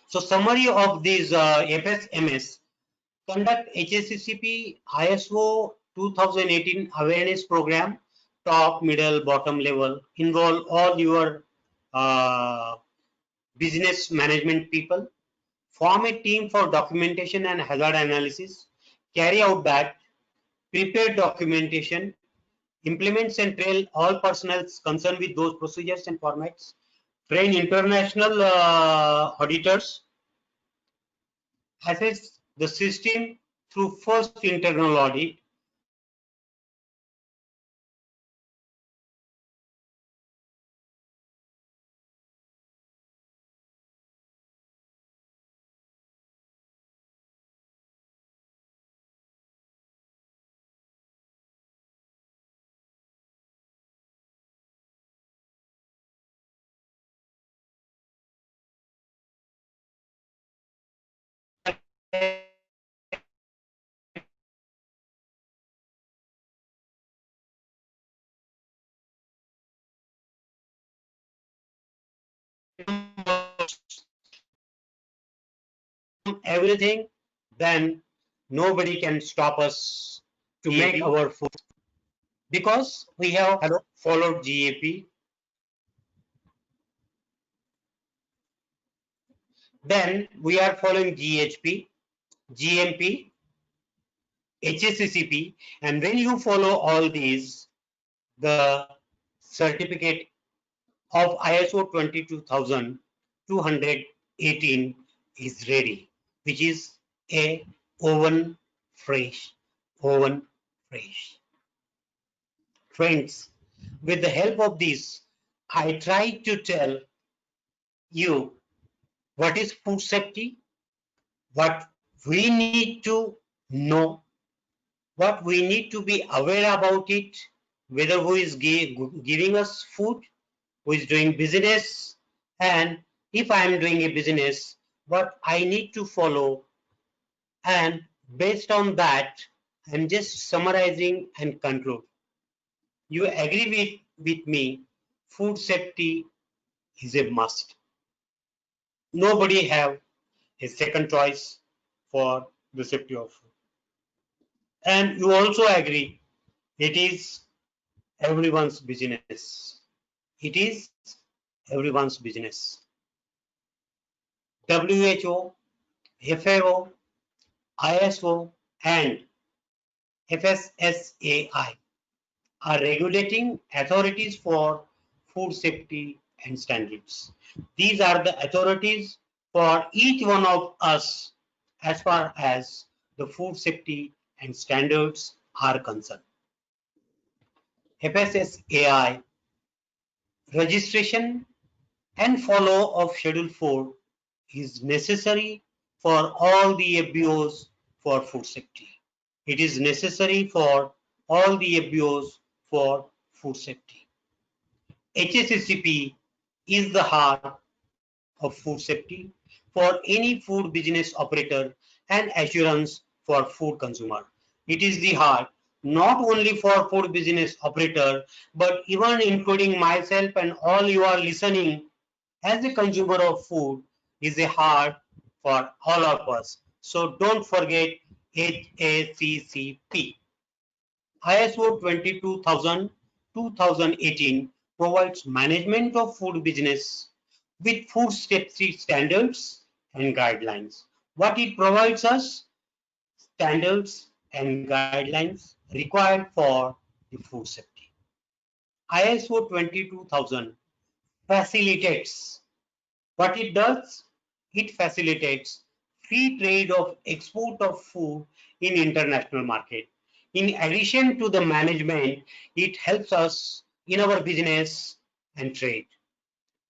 S4: So summary of these FSMS: conduct HACCP ISO 2018 awareness program, top, middle, bottom level, involve all your business management people, form a team for documentation and hazard analysis, carry out that, prepare documentation, implements and train all personnel concerned with those procedures and formats, train international auditors, assess the system through first internal audit, everything, then nobody can stop us to make our food because we have followed GAP. Then we are following GHP, GMP, HACCP, and when you follow all these, the certificate of ISO 22218 is ready, which is a oven fresh, oven fresh. Friends, with the help of this, I try to tell you what is food safety, what we need to know, what we need to be aware about it, whether who is giving us food, who is doing business, and if I am doing a business, what I need to follow, and based on that, I'm just summarizing and conclude. You agree with me, food safety is a must. Nobody have a second choice for the safety of food. And you also agree it is everyone's business. It is everyone's business. WHO, FAO, ISO, and FSSAI are regulating authorities for food safety and standards. These are the authorities for each one of us as far as the food safety and standards are concerned. FSSAI registration and follow of Schedule 4 is necessary for all the FBOs for food safety. It is necessary for all the FBOs for food safety. HACCP is the heart of food safety for any food business operator and assurance for food consumer. It is the heart not only for food business operator but even including myself and all you are listening as a consumer of food is a heart for all of us. So don't forget HACCP. ISO 22018 provides management of food business with food safety standards and guidelines. What it provides us? Standards and guidelines required for the food safety. ISO 22000 facilitates. What it does? It facilitates free trade of export of food in international market. In addition to the management, it helps us in our business and trade.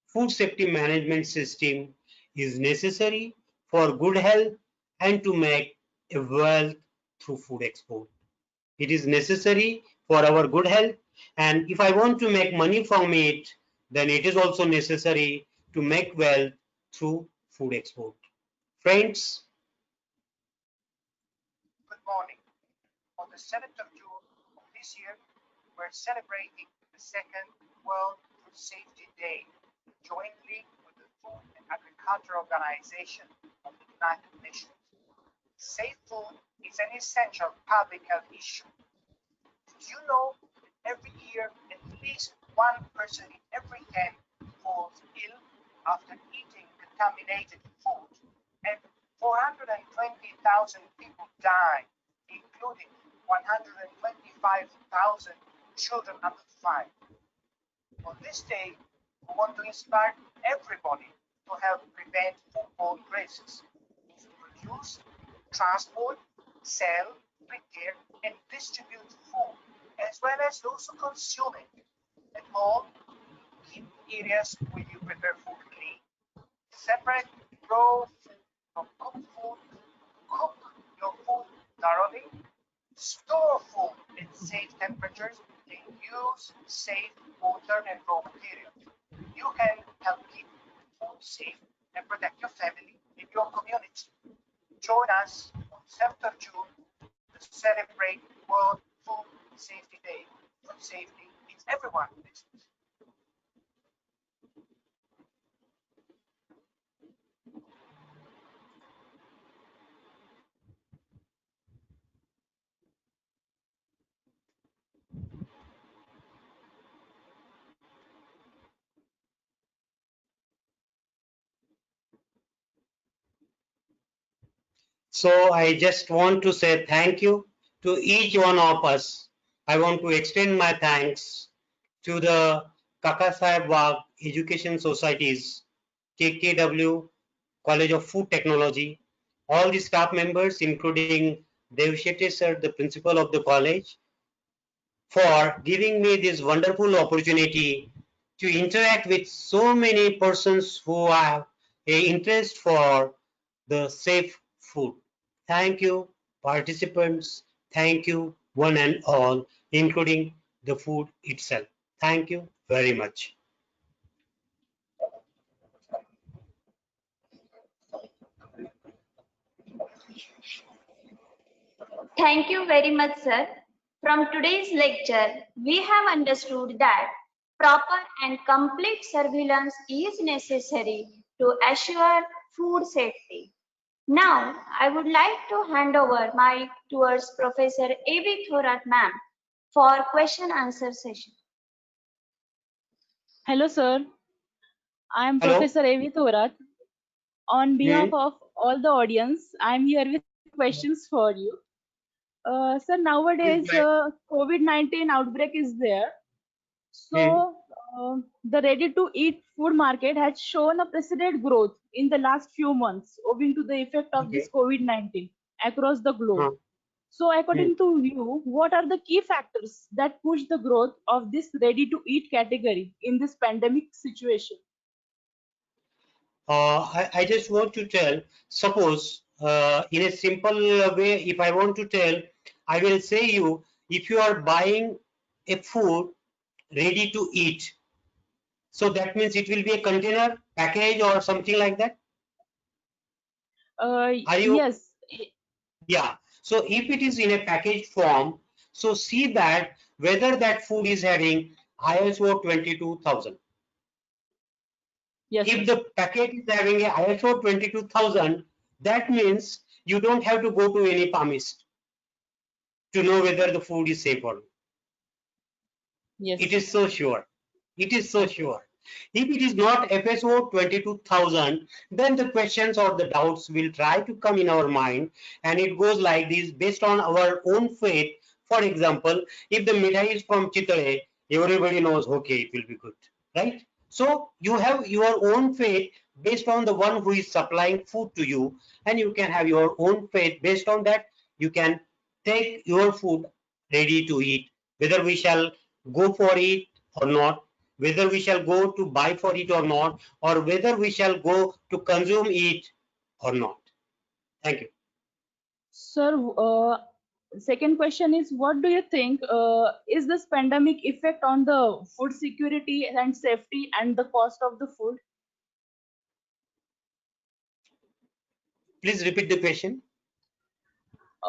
S4: Food safety management system is necessary for good health and to make a wealth through food export. It is necessary for our good health, and if I want to make money from it, then it is also necessary to make wealth through food export. Friends,
S8: Good morning. On the 7th of June of this year, we're celebrating the second World Food Safety Day, jointly with the Food and Agriculture Organization of the United Nations. Safe food is an essential public health issue. Did you know that every year at least one person in every 10 falls ill after eating contaminated food, and 420,000 people die, including 125,000 children under 5. On this day, we want to inspire everybody to help prevent foodborne risks, to produce, transport, sell, prepare, and distribute food, as well as those who consume it. At home, keep areas where you prepare food clean. Separate raw food from cooked food. Cook your food thoroughly. Store food at safe temperatures and use safe water and raw materials. You can help keep food safe and protect your family and your community. join us on 7th of June to celebrate World Food Safety Day. Food safety means everyone business.
S4: So I just want to say thank you to each one of us. I want to extend my thanks to the Kakasaheb Wagh Education Societies, KKW, College of Food Technology, all the staff members, including Dev Shetty sir, the principal of the college, for giving me this wonderful opportunity to interact with so many persons who have a interest for the safe food. Thank you, participants. Thank you, one and all, including the food itself. Thank you very much.
S1: Thank you very much, sir. From today's lecture, we have understood that proper and complete surveillance is necessary to assure food safety. Now, I would like to hand over mic towards Professor A.B. Thorat ma'am for question answer session.
S9: Hello, sir. I am
S4: Hello.
S9: Professor A.V. Thorat. On behalf
S4: Hmm.
S9: of all the audience, I am here with questions for you. Sir, nowadays
S4: Please go
S9: COVID-19 outbreak is there. So the ready-to-eat food market has shown a precedent growth in the last few months owing to the effect of this
S4: Okay.
S9: COVID-19 across the globe.
S4: Huh.
S9: So according to you, what are the key factors that push the growth of this ready-to-eat category in this pandemic situation?
S4: I just want to tell, suppose in a simple way, if I want to tell, I will say you, if you are buying a food ready to eat, so that means it will be a container, package or something like that. Are you?
S9: Yes.
S4: Yeah. So if it is in a packaged form, so see that whether that food is having ISO 22000.
S9: Yes, sir.
S4: If the packet is having a ISO 22000, that means you don't have to go to any pharmacist to know whether the food is safe or not.
S9: Yes.
S4: It is so sure. It is so sure. If it is not FSO 22000, then the questions or the doubts will try to come in our mind, and it goes like this based on our own faith. For example, if the mithai is from Chitale, everybody knows, okay, it will be good, right? So you have your own faith based on the one who is supplying food to you, and you can have your own faith based on that. You can take your food ready to eat, whether we shall go for it or not, whether we shall go to buy for it or not, or whether we shall go to consume it or not. Thank you.
S9: Sir, second question is, what do you think is this pandemic effect on the food security and safety and the cost of the food?
S4: Please repeat the question.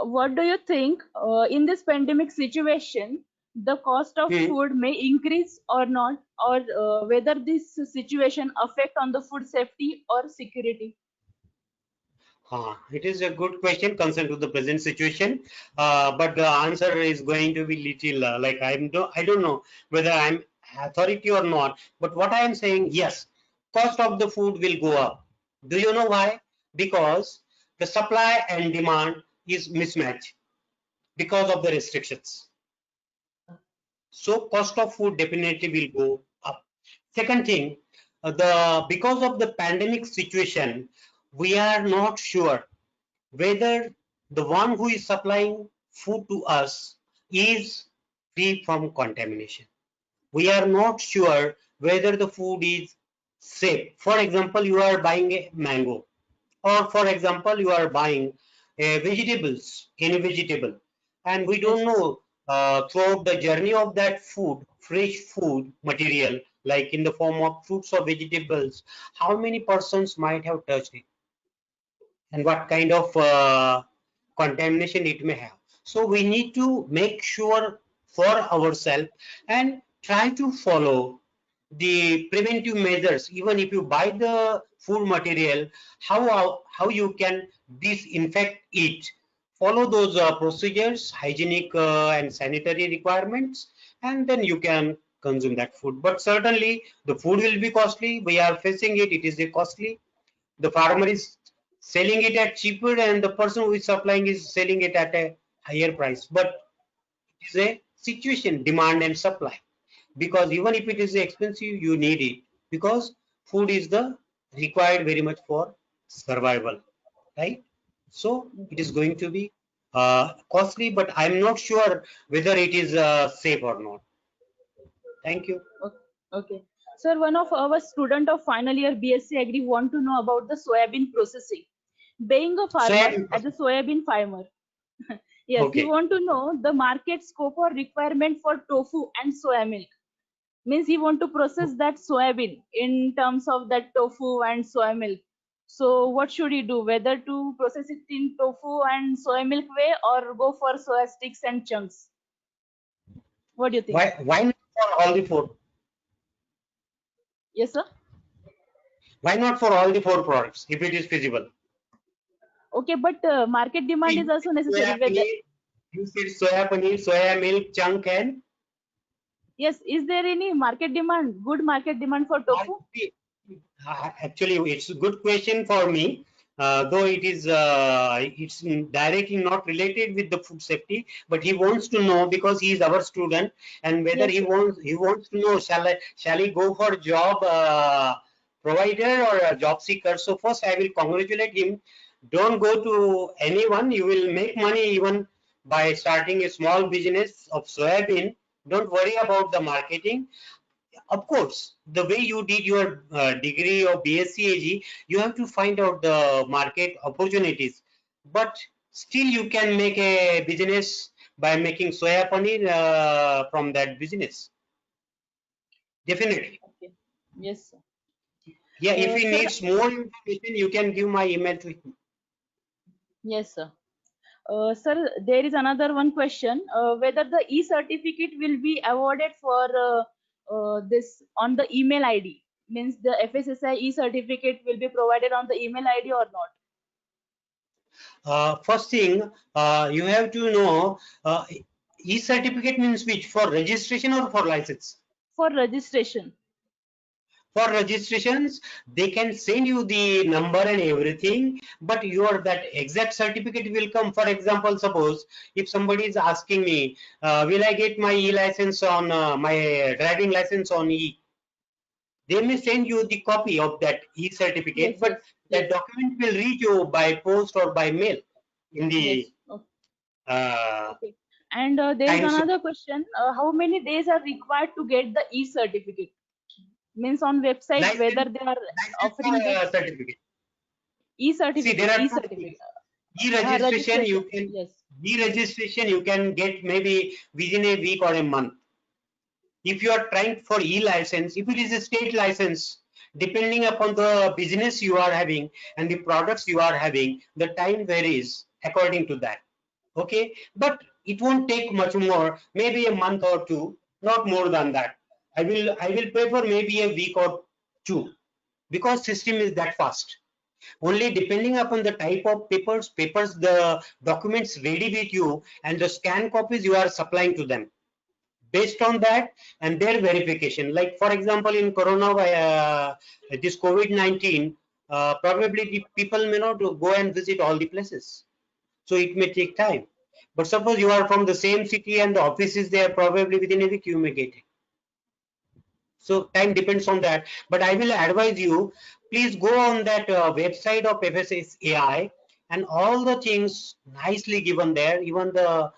S9: What do you think in this pandemic situation, the cost of food may increase or not, or whether this situation affect on the food safety or security?
S4: It is a good question concerned to the present situation, but the answer is going to be little like I don't know whether I'm authority or not, but what I am saying, yes, cost of the food will go up. Do you know why? Because the supply and demand is mismatched because of the restrictions. So cost of food definitely will go up. Second thing, because of the pandemic situation, we are not sure whether the one who is supplying food to us is free from contamination. We are not sure whether the food is safe. For example, you are buying a mango, or for example, you are buying vegetables, any vegetable, and we don't know throughout the journey of that food, fresh food material, like in the form of fruits or vegetables, how many persons might have touched it. and what kind of contamination it may have. So we need to make sure for ourselves and try to follow the preventive measures. Even if you buy the food material, how you can disinfect it. Follow those procedures, hygienic and sanitary requirements, and then you can consume that food. But certainly the food will be costly. We are facing it. It is a costly. The farmer is selling it at cheaper, and the person who is supplying is selling it at a higher price. But it is a situation, demand and supply, because even if it is expensive, you need it, because food is the required very much for survival, right? So it is going to be costly, but I'm not sure whether it is safe or not. Thank you.
S9: Okay. Sir, one of our student of final year BSc Agri want to know about the soybean processing. Being a farmer,
S4: Soybean
S9: as a soybean farmer, yes, he
S4: Okay.
S9: want to know the market scope or requirement for tofu and soya milk. Means he want to process that soybean in terms of that tofu and soya milk. So what should he do? Whether to process it in tofu and soya milk way or go for soya sticks and chunks? What do you think?
S4: Why not for all the four?
S9: Yes, sir.
S4: Why not for all the four products if it is feasible?
S9: Okay, but market demand is also
S4: Soya
S9: necessary. Whether
S4: paneer, you said soya paneer, soya milk, chunk, and
S9: yes, is there any market demand? Good market demand for tofu?
S4: actually, it's a good question for me. Though it's directly not related with the food safety, but he wants to know because he is our student, and whether
S9: Yes, sir.
S4: he wants to know shall he go for job provider or a job seeker. So first, I will congratulate him. Don't go to anyone. You will make money even by starting a small business of soybean. Don't worry about the marketing. Of course, the way you did your degree of BSc AG, you have to find out the market opportunities. But still, you can make a business by making soya paneer from that business. Definitely.
S9: Okay. Yes, sir.
S4: Yeah, if he
S9: Sir,
S4: needs more information, you can give my email to him.
S9: yes, sir. Sir, there is another one question. Whether the e-certificate will be awarded for this on the email ID, means the FSSI e-certificate will be provided on the email ID or not?
S4: First thing, you have to know e-certificate means which, for registration or for license?
S9: For registration.
S4: For registrations, they can send you the number and everything, but your that exact certificate will come. For example, suppose if somebody is asking me, will I get my e-license on my driving license on e? They may send you the copy of that e-certificate,
S9: Yes,
S4: but
S9: yes,
S4: that
S9: yes,
S4: document will reach you by post or by mail in
S9: yes.
S4: the
S9: Okay.
S4: uh,
S9: Okay. And there is
S4: time zone.
S9: another question. How many days are required to get the e-certificate? Means on website whether
S4: License,
S9: they are
S4: license
S9: offering
S4: or
S9: this
S4: certificate. See, there
S9: e-certificate,
S4: are two things.
S9: e-certificate,
S4: E-registration,
S9: registration.
S4: you can
S9: Yes.
S4: e-registration you can get maybe within a week or a month. If you are trying for e-license, if it is a state license, depending upon the business you are having and the products you are having, the time varies according to that. Okay, but it won't take much more, maybe a month or two, not more than that. I will prefer maybe a week or two, because system is that fast. Only depending upon the type of papers the documents ready with you and the scan copies you are supplying to them, based on that and their verification. Like for example, in corona, this COVID-19, probably the people may not go and visit all the places, so it may take time. But suppose you are from the same city and the office is there, probably within a week you may get it. So time depends on that. But I will advise you, please go on that website of FSSAI, and all the things nicely given there, even the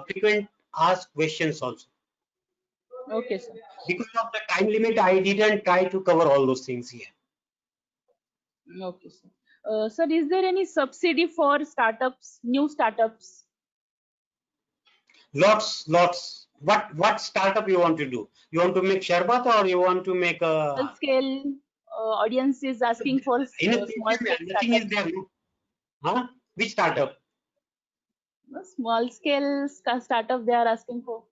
S4: frequent asked questions also.
S9: Okay, sir.
S4: Because of the time limit, I didn't try to cover all those things here.
S9: Okay, sir. Sir, is there any subsidy for startups, new startups?
S4: Lots. What startup you want to do? You want to make sharbat or you want to make
S9: Small
S4: a
S9: scale audience is asking for
S4: in a
S9: small scale
S4: nothing is
S9: startups.
S4: there. No? Huh? Which startup?
S9: Small scale startup they are asking for.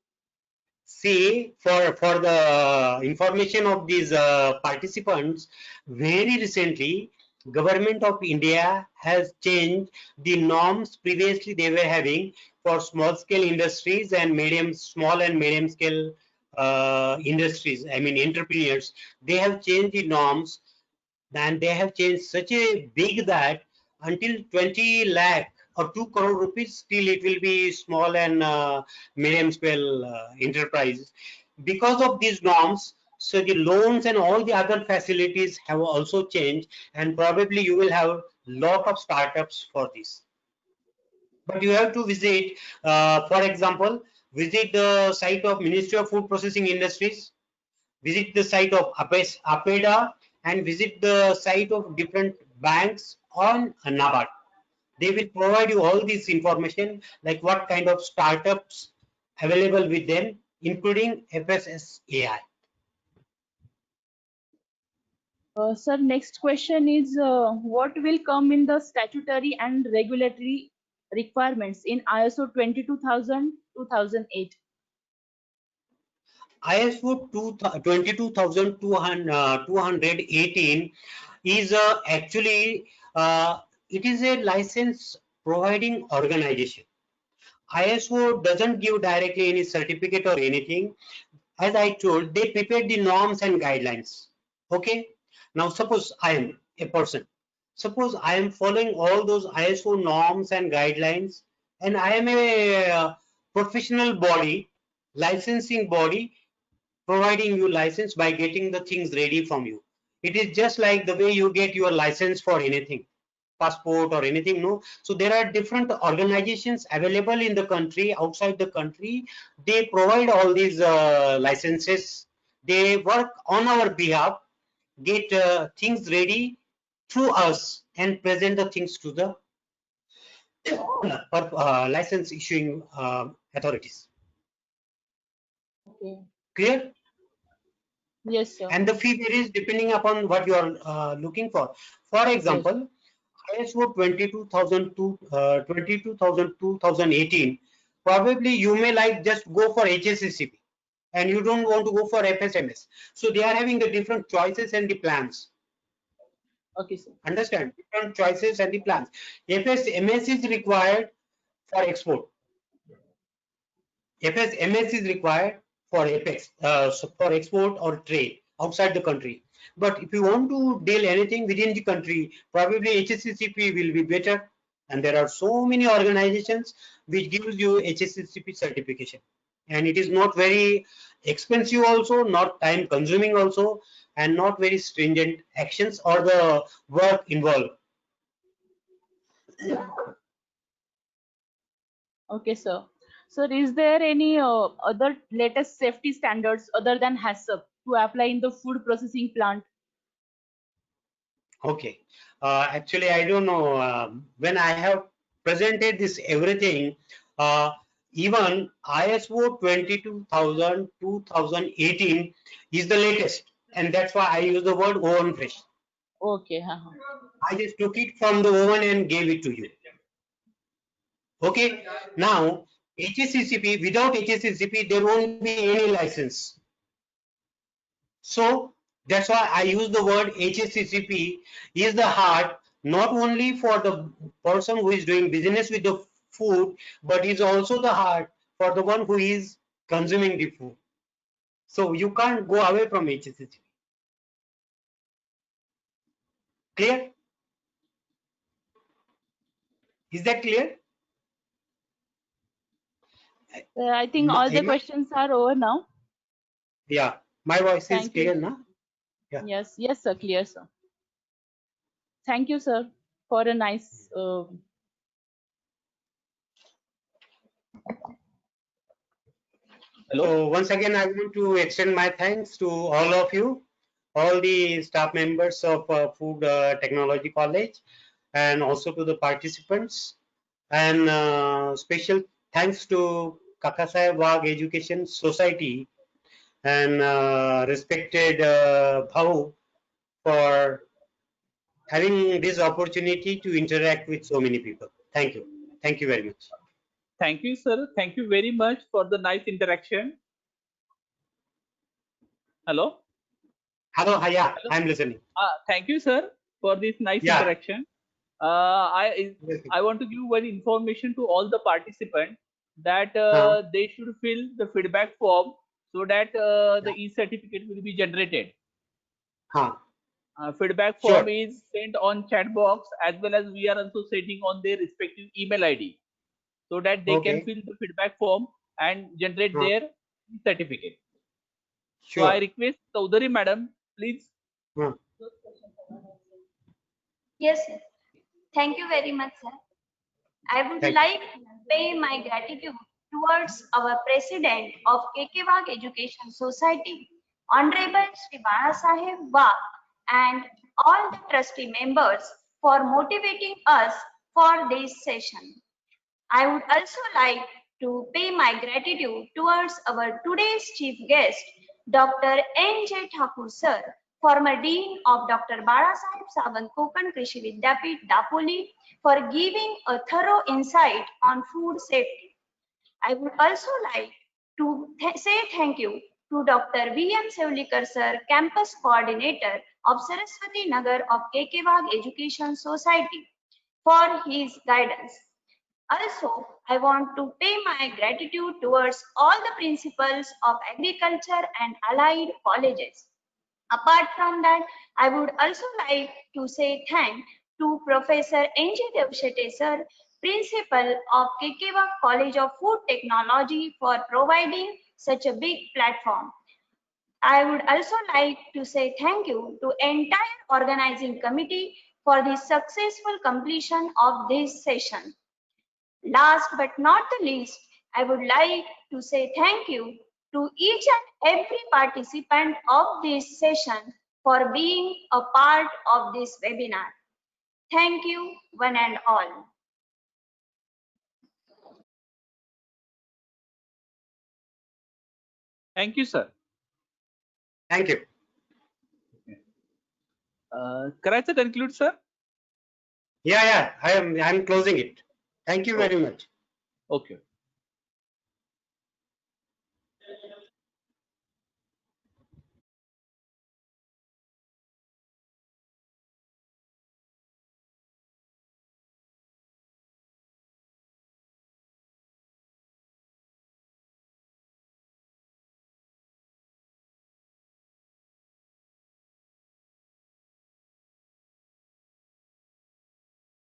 S4: See, for the information of these participants, very recently, Government of India has changed the norms previously they were having for small scale industries and small and medium scale industries. I mean entrepreneurs. They have changed the norms, and they have changed such a big that until 20 lakh or 2 crore rupees, still it will be small and medium scale enterprises. Because of these norms, so the loans and all the other facilities have also changed, and probably you will have lot of startups for this. But you have to visit, for example, visit the site of Ministry of Food Processing Industries, visit the site of APEDA, and visit the site of different banks on NABARD. They will provide you all this information, like what kind of startups available with them, including FSSAI.
S9: Sir, next question is what will come in the statutory and regulatory requirements in ISO 22000-2008?
S4: ISO 22218 is actually it is a license providing organization. ISO doesn't give directly any certificate or anything. As I told, they prepare the norms and guidelines. Okay. Now, suppose I am a person. Suppose I am following all those ISO norms and guidelines, and I am a professional body, licensing body, providing you license by getting the things ready from you. It is just like the way you get your license for anything, passport or anything. No, so there are different organizations available in the country, outside the country. They provide all these licenses. They work on our behalf, get things ready through us, and present the things to the license issuing authorities.
S9: Okay.
S4: Clear?
S9: Yes, sir.
S4: And the fee varies depending upon what you are looking for. For example, ISO 2018, probably you may like just go for HACCP and you don't want to go for FSMS. So they are having the different choices and the plans.
S9: Okay, sir.
S4: Understand? Different choices and the plans. FSMS is required for export. FSMS is required for Apex, so for export or trade outside the country. But if you want to deal anything within the country, probably HACCP will be better. And there are so many organizations which gives you HACCP certification. And it is not very expensive also, not time consuming also, and not very stringent actions or the work involved.
S9: Okay, sir. Sir, is there any other latest safety standards other than HACCP to apply in the food processing plant?
S4: Okay. Actually, I don't know. When I have presented this everything, even ISO 22018 is the latest, and that's why I use the word oven fresh.
S9: Okay.
S4: I just took it from the oven and gave it to you. Okay. Now, HACCP, without HACCP, there won't be any license. So that's why I use the word HACCP is the heart, not only for the person who is doing business with the food, but is also the heart for the one who is consuming the food. So you can't go away from HACCP. Clear? Is that clear?
S9: I think all the questions are over now.
S4: Yeah, my voice is
S9: Thank
S4: clear
S9: you.
S4: now. Yeah.
S9: Yes, sir, clear, sir. Thank you, sir, for a nice.
S2: Hello.
S4: So once again, I want to extend my thanks to all of you, all the staff members of Food Technology College, and also to the participants. And special thanks to Kakasaheb Wagh Education Society and respected Bhau for having this opportunity to interact with so many people. Thank you. Thank you very much.
S2: Thank you, sir. Thank you very much for the nice interaction. Hello.
S4: Hello, yeah, I'm listening.
S2: Thank you, sir, for this nice
S4: Yeah.
S2: interaction. I want to give one information to all the participants that they should fill the feedback form so that the e-certificate will be generated. Feedback form
S4: Sure.
S2: is sent on chat box, as well as we are also sending on their respective email ID so that they can
S4: Okay.
S2: fill the feedback form and generate their certificate. So
S4: Sure.
S2: I request Chaudhary madam, please.
S1: Yes, sir. Thank you very much, sir. I would
S4: Thank
S1: like to pay my gratitude towards our president of KK Wagh Education Society, Honorable Shri Banasaheb Wagh, and all the trustee members for motivating us for this session. I would also like to pay my gratitude towards our today's chief guest, Dr. N.J. Thakur sir, former Dean of Dr. Balasaheb Sawant Konkan Krishi Vidyapeeth, Dapoli, for giving a thorough insight on food safety. I would also like to say thank you to Dr. V.M. Sevlikar sir, campus coordinator of Saraswati Nagar of KK Wagh Education Society, for his guidance. Also, I want to pay my gratitude towards all the principals of agriculture and allied colleges. Apart from that, I would also like to say thank to Professor N.J. Devshete sir, Principal of KK Wagh College of Food Technology, for providing such a big platform. I would also like to say thank you to entire organizing committee for the successful completion of this session. Last but not the least, I would like to say thank you to each and every participant of this session for being a part of this webinar. Thank you, one and all.
S2: Thank you, sir.
S4: Thank you.
S2: करायचं conclude, sir?
S4: Yeah, I'm closing it. Thank you very much.
S2: Okay.